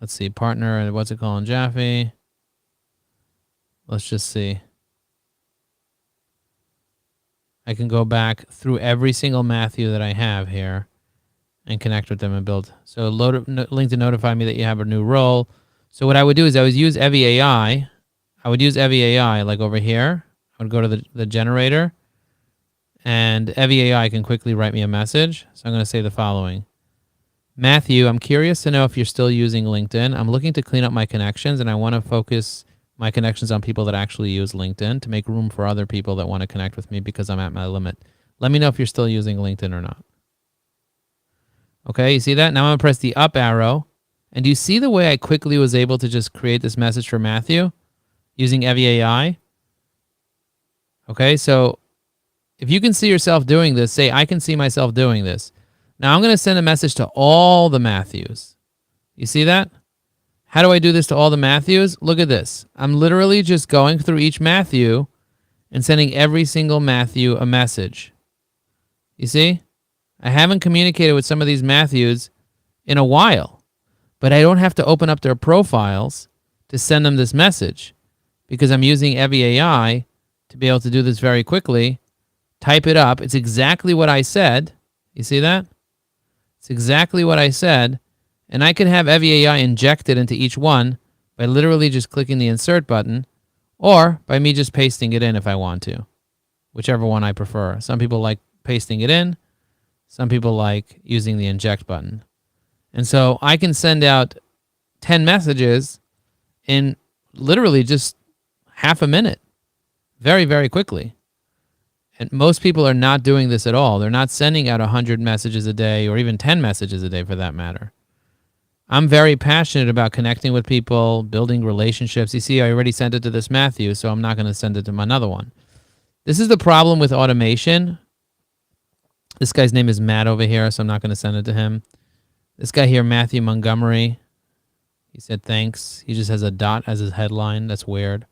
Let's see. Partner, what's it called? Jaffe. Let's just see. I can go back through every single Matthew that I have here and connect with them and build. So link to notify me that you have a new role. So what I would do is I would use EviAI. I would use EviAI like over here. I would go to the generator, and EviAI can quickly write me a message. So I'm going to say the following. Matthew, I'm curious to know if you're still using LinkedIn. I'm looking to clean up my connections, and I want to focus my connections on people that actually use LinkedIn to make room for other people that want to connect with me because I'm at my limit. Let me know if you're still using LinkedIn or not. Okay, you see that? Now I'm going to press the up arrow. And do you see the way I quickly was able to just create this message for Matthew using Evie AI? Okay, so if you can see yourself doing this, say, I can see myself doing this. Now I'm going to send a message to all the Matthews. You see that? How do I do this to all the Matthews? Look at this. I'm literally just going through each Matthew and sending every single Matthew a message. You see? I haven't communicated with some of these Matthews in a while, but I don't have to open up their profiles to send them this message because I'm using Evie AI to be able to do this very quickly. Type it up. It's exactly what I said. You see that? It's exactly what I said. And I can have Evie AI injected into each one by literally just clicking the insert button or by me just pasting it in if I want to, whichever one I prefer. Some people like pasting it in. Some people like using the inject button. And so I can send out 10 messages in literally just half a minute, very, very quickly. And most people are not doing this at all. They're not sending out 100 messages a day or even 10 messages a day for that matter. I'm very passionate about connecting with people, building relationships. You see, I already sent it to this Matthew, so I'm not going to send it to another one. This is the problem with automation. This guy's name is Matt over here, so I'm not going to send it to him. This guy here, Matthew Montgomery, he said thanks. He just has a dot as his headline. That's weird.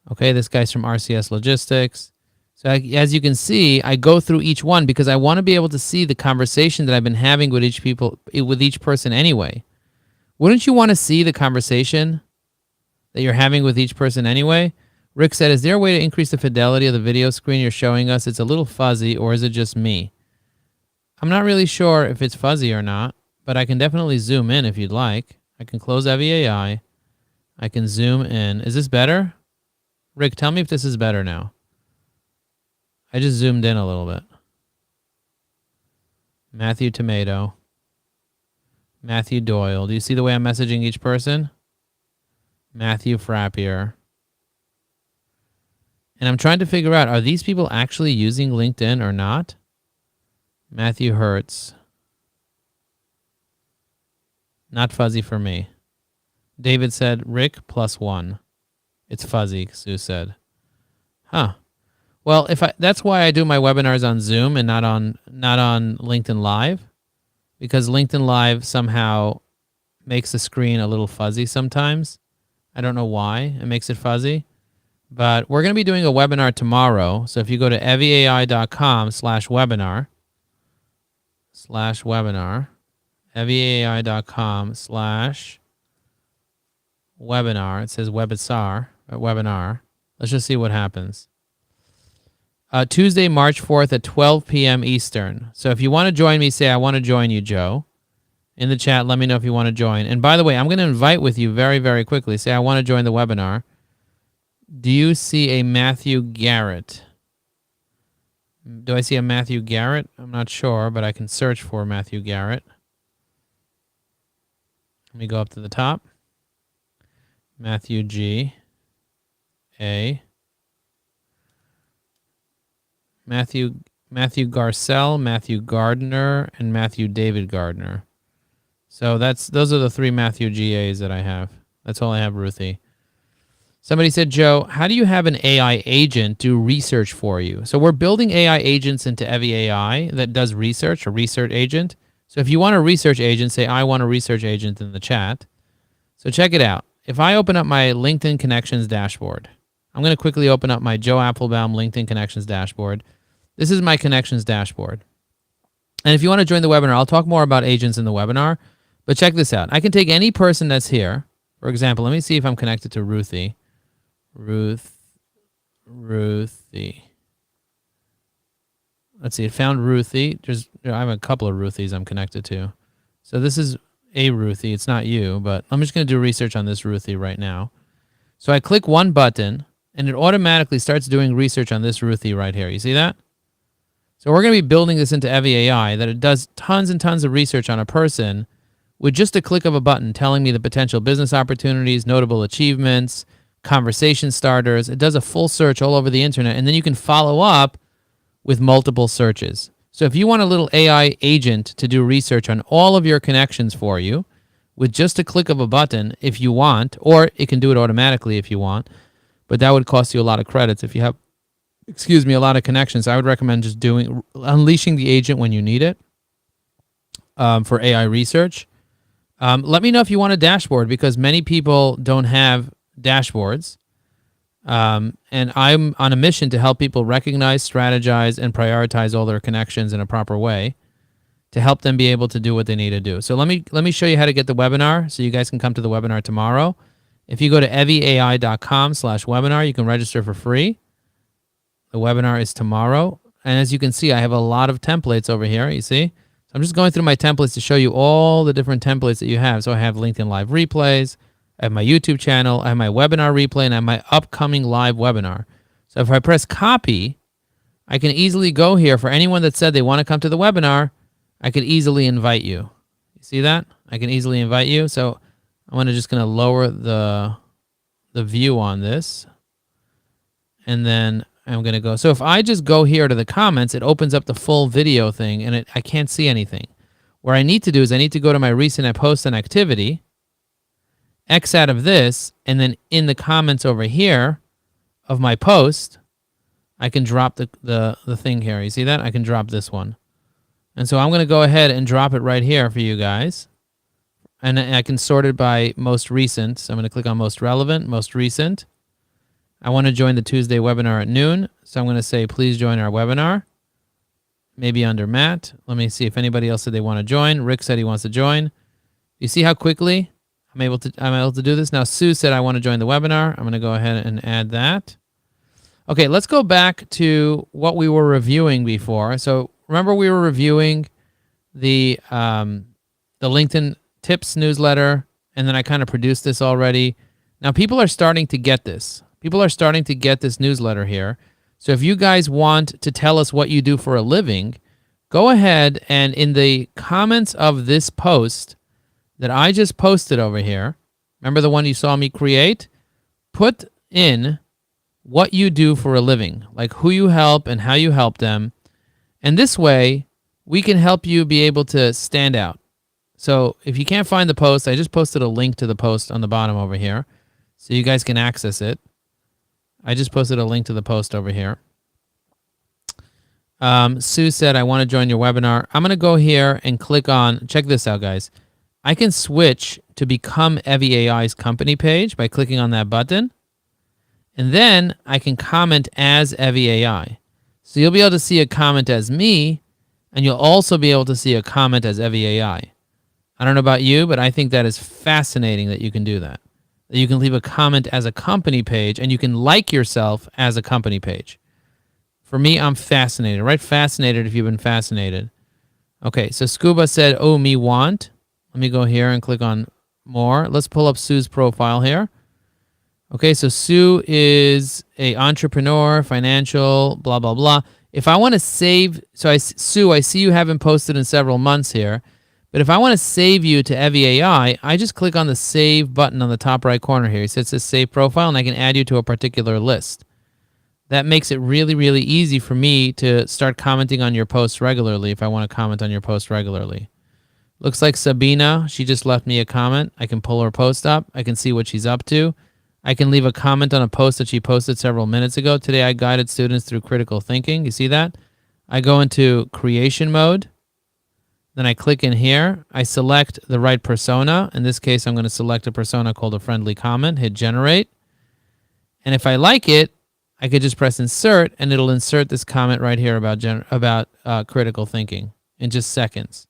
Okay, this guy's from RCS Logistics. So as you can see, I go through each one because I want to be able to see the conversation that I've been having with each person anyway. Wouldn't you want to see the conversation that you're having with each person anyway? Rick said, is there a way to increase the fidelity of the video screen you're showing us? It's a little fuzzy, or is it just me? I'm not really sure if it's fuzzy or not, but I can definitely zoom in if you'd like. I can close Evie AI. I can zoom in. Is this better? Rick, tell me if this is better now. I just zoomed in a little bit. Matthew Tomato. Matthew Doyle. Do you see the way I'm messaging each person? Matthew Frappier. And I'm trying to figure out, are these people actually using LinkedIn or not? Matthew Hertz. Not fuzzy for me. David said, Rick +1. It's fuzzy, Sue said. Huh. Well, that's why I do my webinars on Zoom and not on LinkedIn Live, because LinkedIn Live somehow makes the screen a little fuzzy sometimes. I don't know why it makes it fuzzy, but we're going to be doing a webinar tomorrow. So if you go to evieai.com/webinar, evieai.com/webinar, it says webinar. Let's just see what happens. Tuesday, March 4th at 12 p.m. Eastern. So if you want to join me, say, I want to join you, Joe. In the chat, let me know if you want to join. And by the way, I'm going to invite with you very, very quickly. Say, I want to join the webinar. Do you see a Matthew Garrett? Do I see a Matthew Garrett? I'm not sure, but I can search for Matthew Garrett. Let me go up to the top. Matthew G. A. Matthew Garcelle, Matthew Gardner, and Matthew David Gardner. So those are the 3 Matthew GAs that I have. That's all I have, Ruthie. Somebody said, Joe, how do you have an AI agent do research for you? So we're building AI agents into Evie AI that does research, a research agent. So if you want a research agent, say, I want a research agent in the chat. So check it out. If I open up my LinkedIn Connections dashboard, I'm going to quickly open up my Joe Apfelbaum LinkedIn Connections dashboard. This is my Connections dashboard. And if you want to join the webinar, I'll talk more about agents in the webinar. But check this out. I can take any person that's here. For example, let me see if I'm connected to Ruthie. Ruthie. Let's see. It found Ruthie. I have a couple of Ruthies I'm connected to. So this is a Ruthie. It's not you, but I'm just going to do research on this Ruthie right now. So I click one button, and it automatically starts doing research on this Ruthie right here. You see that? So we're going to be building this into Evie AI, that it does tons and tons of research on a person with just a click of a button telling me the potential business opportunities, notable achievements, conversation starters. It does a full search all over the internet, and then you can follow up with multiple searches. So if you want a little AI agent to do research on all of your connections for you with just a click of a button if you want, or it can do it automatically if you want, but that would cost you a lot of credits if you have, a lot of connections. I would recommend just unleashing the agent when you need it for AI research. Let me know if you want a dashboard, because many people don't have dashboards. And I'm on a mission to help people recognize, strategize, and prioritize all their connections in a proper way to help them be able to do what they need to do. So let me show you how to get the webinar so you guys can come to the webinar tomorrow. If you go to eviai.com/webinar, you can register for free. The webinar is tomorrow. And as you can see, I have a lot of templates over here, you see? So I'm just going through my templates to show you all the different templates that you have. So I have LinkedIn Live replays, I have my YouTube channel, I have my webinar replay, and I have my upcoming live webinar. So if I press copy, I can easily go here. For anyone that said they want to come to the webinar, I could easily invite you. You see that? I can easily invite you. So I'm just going to lower the view on this. And then I'm going to go. So if I just go here to the comments, it opens up the full video thing, and I can't see anything. What I need to do is I need to go to my recent post and activity, X out of this, and then in the comments over here of my post, I can drop the thing here. You see that? I can drop this one. And so I'm going to go ahead and drop it right here for you guys. And I can sort it by most recent. So I'm going to click on most relevant, most recent. I want to join the Tuesday webinar at noon. So I'm going to say, please join our webinar. Maybe under Matt. Let me see if anybody else said they want to join. Rick said he wants to join. You see how quickly I'm able to do this? Now, Sue said, I want to join the webinar. I'm going to go ahead and add that. Okay, let's go back to what we were reviewing before. So remember, we were reviewing the LinkedIn tips newsletter, and then I kind of produced this already. Now, people are starting to get this. People are starting to get this newsletter here. So if you guys want to tell us what you do for a living, go ahead and in the comments of this post that I just posted over here, remember the one you saw me create? Put in what you do for a living, like who you help and how you help them. And this way, we can help you be able to stand out. So if you can't find the post, I just posted a link to the post on the bottom over here so you guys can access it. I just posted a link to the post over here. Sue said, I want to join your webinar. I'm going to go here and click on, check this out, guys. I can switch to become EviAI's company page by clicking on that button. And then I can comment as EviAI. So you'll be able to see a comment as me, and you'll also be able to see a comment as EviAI. I don't know about you, but I think that is fascinating that you can do that. That you can leave a comment as a company page, and you can like yourself as a company page. For me, I'm fascinated. Right? Fascinated if you've been fascinated. Okay, so Scuba said, oh, me want. Let me go here and click on more. Let's pull up Sue's profile here. Okay, so Sue is a entrepreneur, financial, blah, blah, blah. If I want to save, Sue, I see you haven't posted in several months here, but if I want to save you to EviAI, I just click on the save button on the top right corner here. It says save profile, and I can add you to a particular list. That makes it really, really easy for me to start commenting on your posts regularly if I want to comment on your post regularly. Looks like Sabina, she just left me a comment. I can pull her post up. I can see what she's up to. I can leave a comment on a post that she posted several minutes ago. Today, I guided students through critical thinking. You see that? I go into creation mode. Then I click in here. I select the right persona. In this case, I'm going to select a persona called a friendly comment. Hit generate. And if I like it, I could just press insert, and it'll insert this comment right here about critical thinking in just seconds.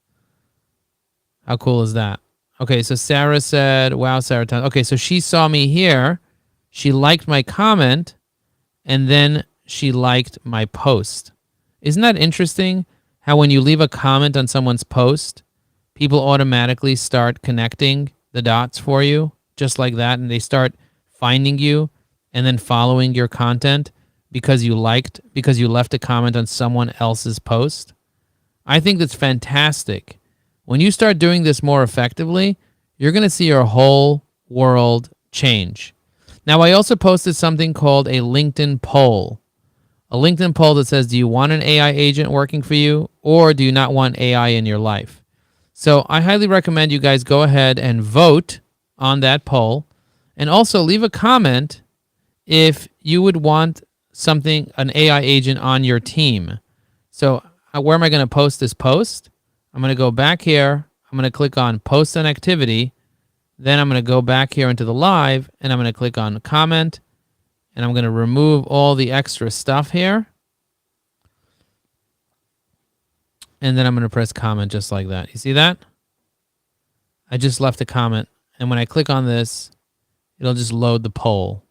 How cool is that? Okay, so Sarah said, wow, Sarah. Okay, so she saw me here. She liked my comment, and then she liked my post. Isn't that interesting how when you leave a comment on someone's post, people automatically start connecting the dots for you, just like that, and they start finding you and then following your content because you left a comment on someone else's post? I think that's fantastic. When you start doing this more effectively, you're going to see your whole world change. Now, I also posted something called a LinkedIn poll. A LinkedIn poll that says, do you want an AI agent working for you, or do you not want AI in your life? So I highly recommend you guys go ahead and vote on that poll, and also leave a comment if you would want an AI agent on your team. So where am I going to post this post? I'm going to go back here. I'm going to click on post an activity. Then I'm going to go back here into the live, and I'm going to click on comment, and I'm going to remove all the extra stuff here. And then I'm going to press comment just like that. You see that? I just left a comment. And when I click on this, it'll just load the poll.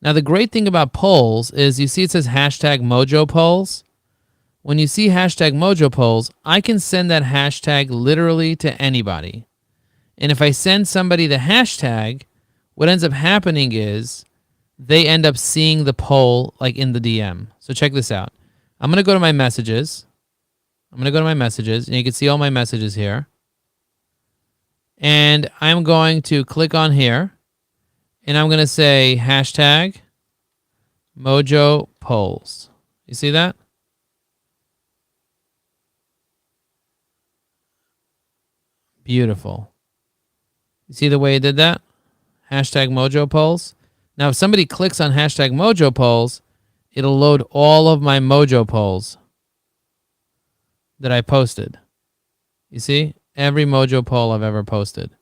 Now, the great thing about polls is you see it says hashtag Mojo polls. When you see hashtag Mojo polls, I can send that hashtag literally to anybody. And if I send somebody the hashtag, what ends up happening is they end up seeing the poll like in the DM. So check this out. I'm going to go to my messages. And you can see all my messages here. And I'm going to click on here, and I'm going to say hashtag Mojo polls. You see that? Beautiful. You see the way I did that? Hashtag Mojo polls. Now, if somebody clicks on hashtag Mojo polls, it'll load all of my Mojo polls that I posted. You see? Every Mojo poll I've ever posted.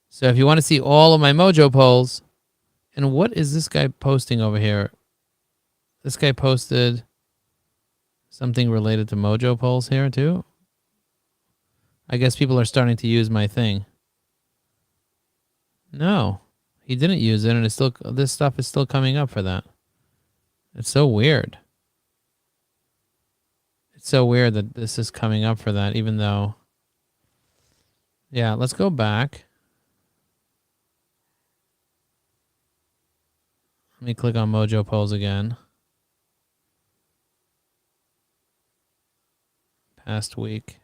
So if you want to see all of my Mojo polls, and what is this guy posting over here? This guy posted something related to Mojo polls here too. I guess people are starting to use my thing. No, he didn't use it, and it's still, this stuff is still coming up for that. It's so weird. It's so weird that this is coming up for that, even though. Yeah, let's go back. Let me click on Mojo polls again. Past week.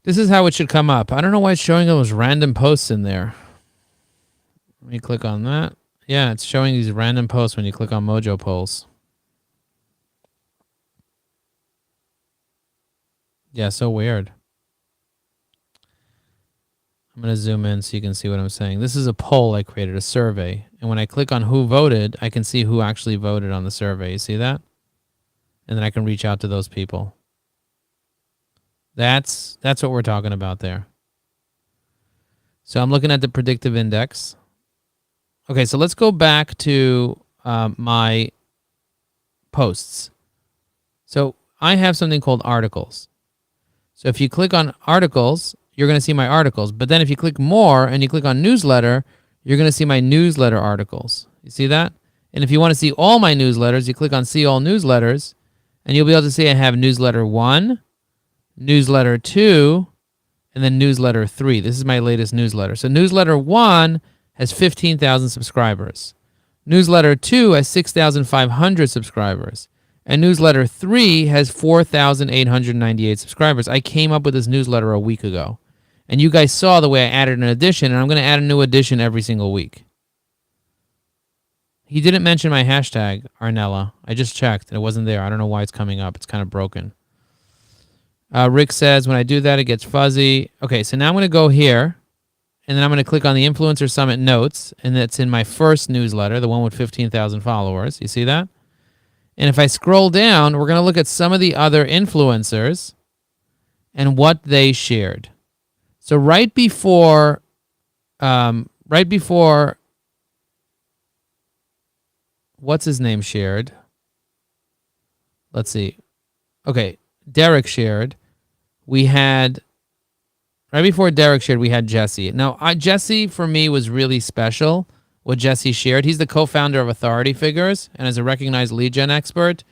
This is how it should come up. I don't know why it's showing those random posts in there. Let me click on that. Yeah, it's showing these random posts when you click on Mojo polls. Yeah, so weird. I'm going to zoom in so you can see what I'm saying. This is a poll I created, a survey. And when I click on who voted, I can see who actually voted on the survey. You see that? And then I can reach out to those people. That's what we're talking about there. So I'm looking at the predictive index. Okay, so let's go back to my posts. So I have something called articles. So if you click on articles, you're going to see my articles. But then if you click more and you click on newsletter, you're going to see my newsletter articles. You see that? And if you want to see all my newsletters, you click on see all newsletters, and you'll be able to see I have newsletter 1, newsletter 2, and then newsletter 3. This is my latest newsletter. So newsletter 1 has 15,000 subscribers. Newsletter 2 has 6,500 subscribers. And newsletter 3 has 4,898 subscribers. I came up with this newsletter a week ago. And you guys saw the way I added an addition, and I'm going to add a new addition every single week. He didn't mention my hashtag, Arnella. I just checked, and it wasn't there. I don't know why it's coming up. It's kind of broken. Rick says, when I do that, it gets fuzzy. Okay, so now I'm going to go here, and then I'm going to click on the Influencer Summit notes, and that's in my first newsletter, the one with 15,000 followers. You see that? And if I scroll down, we're going to look at some of the other influencers and what they shared. So right before what's his name shared? Let's see. Okay, Derek shared. Right before Derek shared, we had Jesse. Now, Jesse, for me, was really special, what Jesse shared. He's the co-founder of Authority Figures, and as a recognized lead gen expert,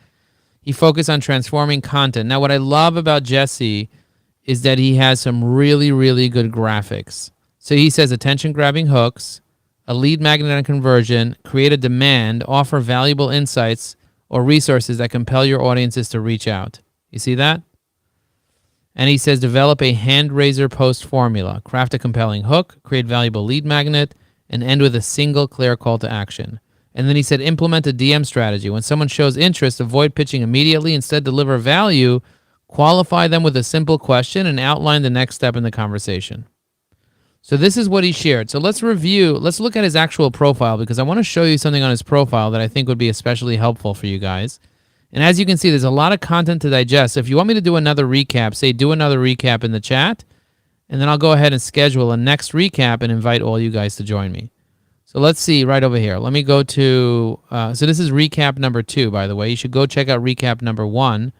he focused on transforming content. Now, what I love about Jesse is that he has some really, really good graphics. So he says attention-grabbing hooks, a lead magnet on conversion, create a demand, offer valuable insights or resources that compel your audiences to reach out. You see that? And he says develop a hand raiser post formula, craft a compelling hook, create valuable lead magnet, and end with a single clear call to action. And then he said, implement a DM strategy. When someone shows interest, avoid pitching immediately. Instead, deliver value, qualify them with a simple question, and outline the next step in the conversation. So this is what he shared. So let's review. Let's look at his actual profile, because I want to show you something on his profile that I think would be especially helpful for you guys. And as you can see, there's a lot of content to digest. So if you want me to do another recap, say do another recap in the chat, and then I'll go ahead and schedule a next recap and invite all you guys to join me. So let's see right over here. Let me go to, so this is recap number 2, by the way. You should go check out recap number 1.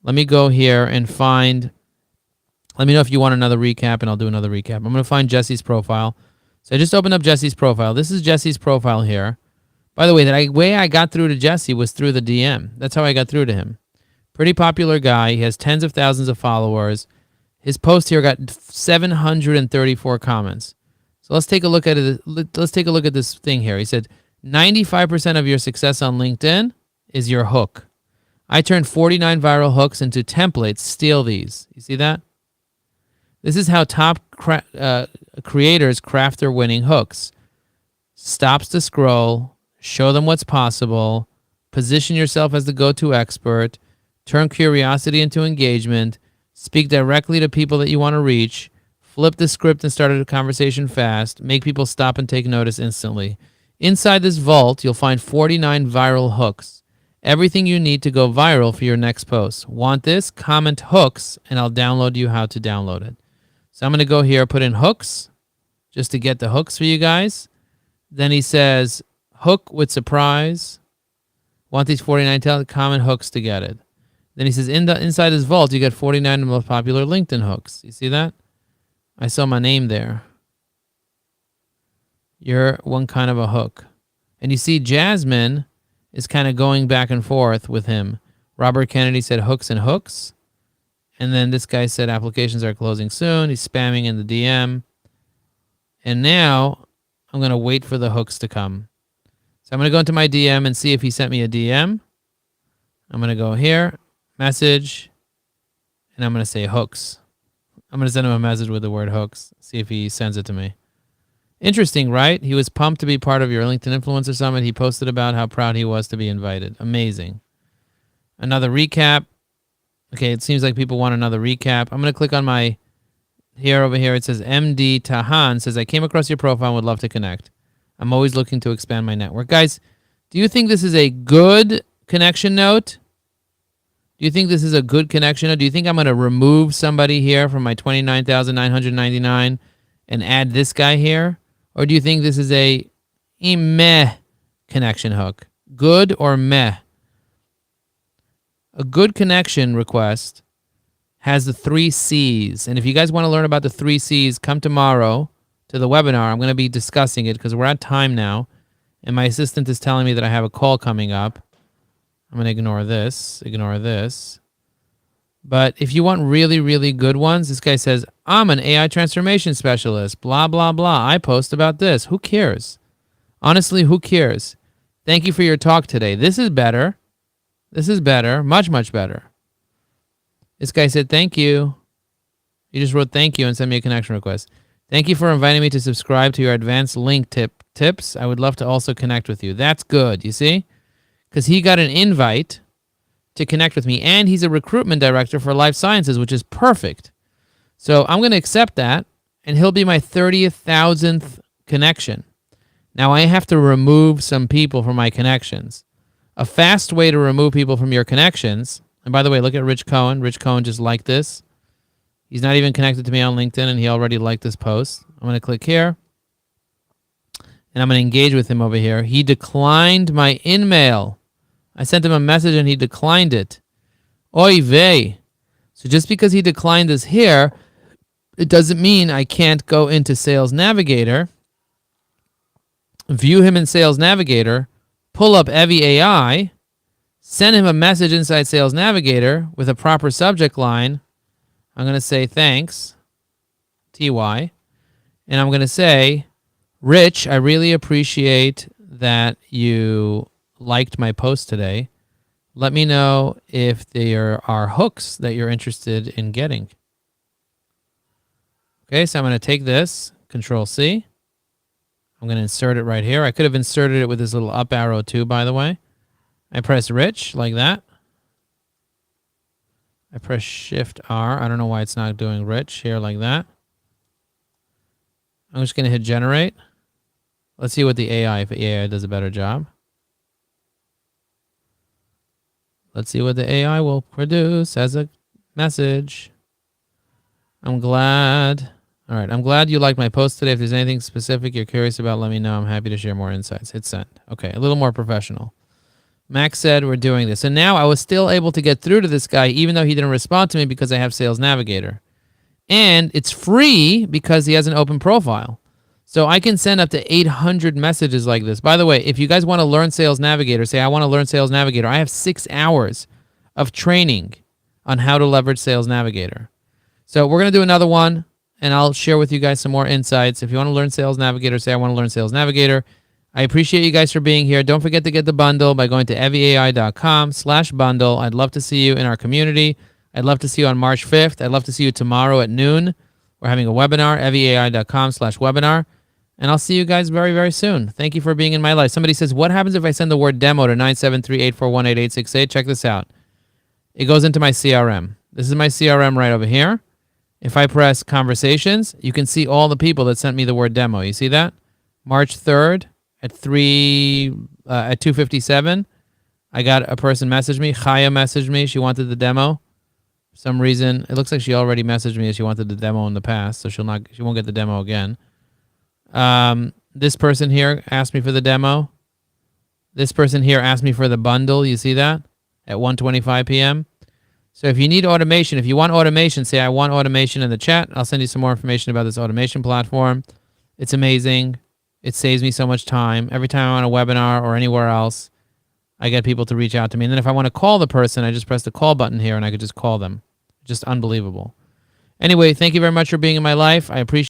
Let me go here and find, let me know if you want another recap, and I'll do another recap. I'm going to find Jesse's profile. So I just opened up Jesse's profile. This is Jesse's profile here. By the way, the way I got through to Jesse was through the DM. That's how I got through to him. Pretty popular guy. He has tens of thousands of followers. His post here got 734 comments. So let's take a look at it. Let's take a look at this thing here. He said, 95% of your success on LinkedIn is your hook. I turned 49 viral hooks into templates. Steal these. You see that? This is how top creators craft their winning hooks. Stops to scroll, show them what's possible, position yourself as the go-to expert, turn curiosity into engagement, speak directly to people that you want to reach, flip the script and start a conversation fast, make people stop and take notice instantly. Inside this vault, you'll find 49 viral hooks. Everything you need to go viral for your next post. Want this? Comment hooks, and I'll download you how to download it. So I'm going to go here, put in hooks, just to get the hooks for you guys. Then he says, hook with surprise. Want these 49 common hooks to get it. Then he says, inside this vault, you get 49 of the most popular LinkedIn hooks. You see that? I saw my name there. You're one kind of a hook. And you see Jasmine is kind of going back and forth with him. Robert Kennedy said hooks and hooks. And then this guy said applications are closing soon. He's spamming in the DM. And now I'm going to wait for the hooks to come. So I'm going to go into my DM and see if he sent me a DM. I'm going to go here, message, and I'm going to say hooks. I'm going to send him a message with the word hooks, see if he sends it to me. Interesting, right? He was pumped to be part of your LinkedIn Influencer Summit. He posted about how proud he was to be invited. Amazing. Another recap. Okay, it seems like people want another recap. I'm going to click on my, over here, it says MD Tahan, says, I came across your profile and would love to connect. I'm always looking to expand my network. Guys, do you think this is a good connection note? Do you think this is a good connection note? Do you think I'm going to remove somebody here from my 29,999 and add this guy here? Or do you think this is a meh connection hook? Good or meh? A good connection request has the 3 C's. And if you guys want to learn about the 3 C's, come tomorrow to the webinar. I'm going to be discussing it because we're at time now. And my assistant is telling me that I have a call coming up. I'm going to ignore this. But if you want really, really good ones, this guy says, I'm an AI transformation specialist, blah, blah, blah. I post about this. Who cares? Honestly, who cares? Thank you for your talk today. This is better. This is better. Much, much better. This guy said, thank you. He just wrote thank you and sent me a connection request. Thank you for inviting me to subscribe to your advanced link tips. I would love to also connect with you. That's good, you see? Because he got an invite to connect with me, and he's a recruitment director for life sciences, which is perfect. So I'm going to accept that, and he'll be my 30,000th connection. Now I have to remove some people from my connections. A fast way to remove people from your connections, and by the way, look at Rich Cohen. Rich Cohen just liked this. He's not even connected to me on LinkedIn, and he already liked this post. I'm going to click here, and I'm going to engage with him over here. He declined my in-mail. I sent him a message, and he declined it. Oy vey. So just because he declined this here, it doesn't mean I can't go into Sales Navigator, view him in Sales Navigator, pull up Evie AI, send him a message inside Sales Navigator with a proper subject line. I'm going to say thanks, TY, and I'm going to say, Rich, I really appreciate that you liked my post today. Let me know if there are hooks that you're interested in getting. Okay, so I'm going to take this, Control C. I'm going to insert it right here. I could have inserted it with this little up arrow too, by the way. I press rich like that. I press Shift R. I don't know why it's not doing rich here like that. I'm just going to hit generate. Let's see what the AI, if the AI does a better job. Let's see what the AI will produce as a message. I'm glad. All right. I'm glad you liked my post today. If there's anything specific you're curious about, let me know. I'm happy to share more insights. Hit send. Okay. A little more professional. Max said we're doing this. And now I was still able to get through to this guy, even though he didn't respond to me because I have Sales Navigator. And it's free because he has an open profile. So I can send up to 800 messages like this. By the way, if you guys want to learn Sales Navigator, say I want to learn Sales Navigator, I have 6 hours of training on how to leverage Sales Navigator. So we're going to do another one, and I'll share with you guys some more insights. If you want to learn Sales Navigator, say I want to learn Sales Navigator. I appreciate you guys for being here. Don't forget to get the bundle by going to eviai.com/bundle. I'd love to see you in our community. I'd love to see you on March 5th. I'd love to see you tomorrow at noon. We're having a webinar, eviai.com/webinar. And I'll see you guys very, very soon. Thank you for being in my life. Somebody says, what happens if I send the word demo to 973-841-8868? Check this out. It goes into my CRM. This is my CRM right over here. If I press conversations, you can see all the people that sent me the word demo. You see that? March 3rd at 2:57. I got a person message me. Chaya messaged me. She wanted the demo. For some reason, it looks like she already messaged me as she wanted the demo in the past, so she won't get the demo again. This person here asked me for the demo. This person here asked me for the bundle. You see that? At 1:25 p.m. So if you need automation, if you want automation, say I want automation in the chat. I'll send you some more information about this automation platform. It's amazing. It saves me so much time. Every time I'm on a webinar or anywhere else, I get people to reach out to me. And then if I want to call the person, I just press the call button here and I could just call them. Just unbelievable. Anyway, thank you very much for being in my life. I appreciate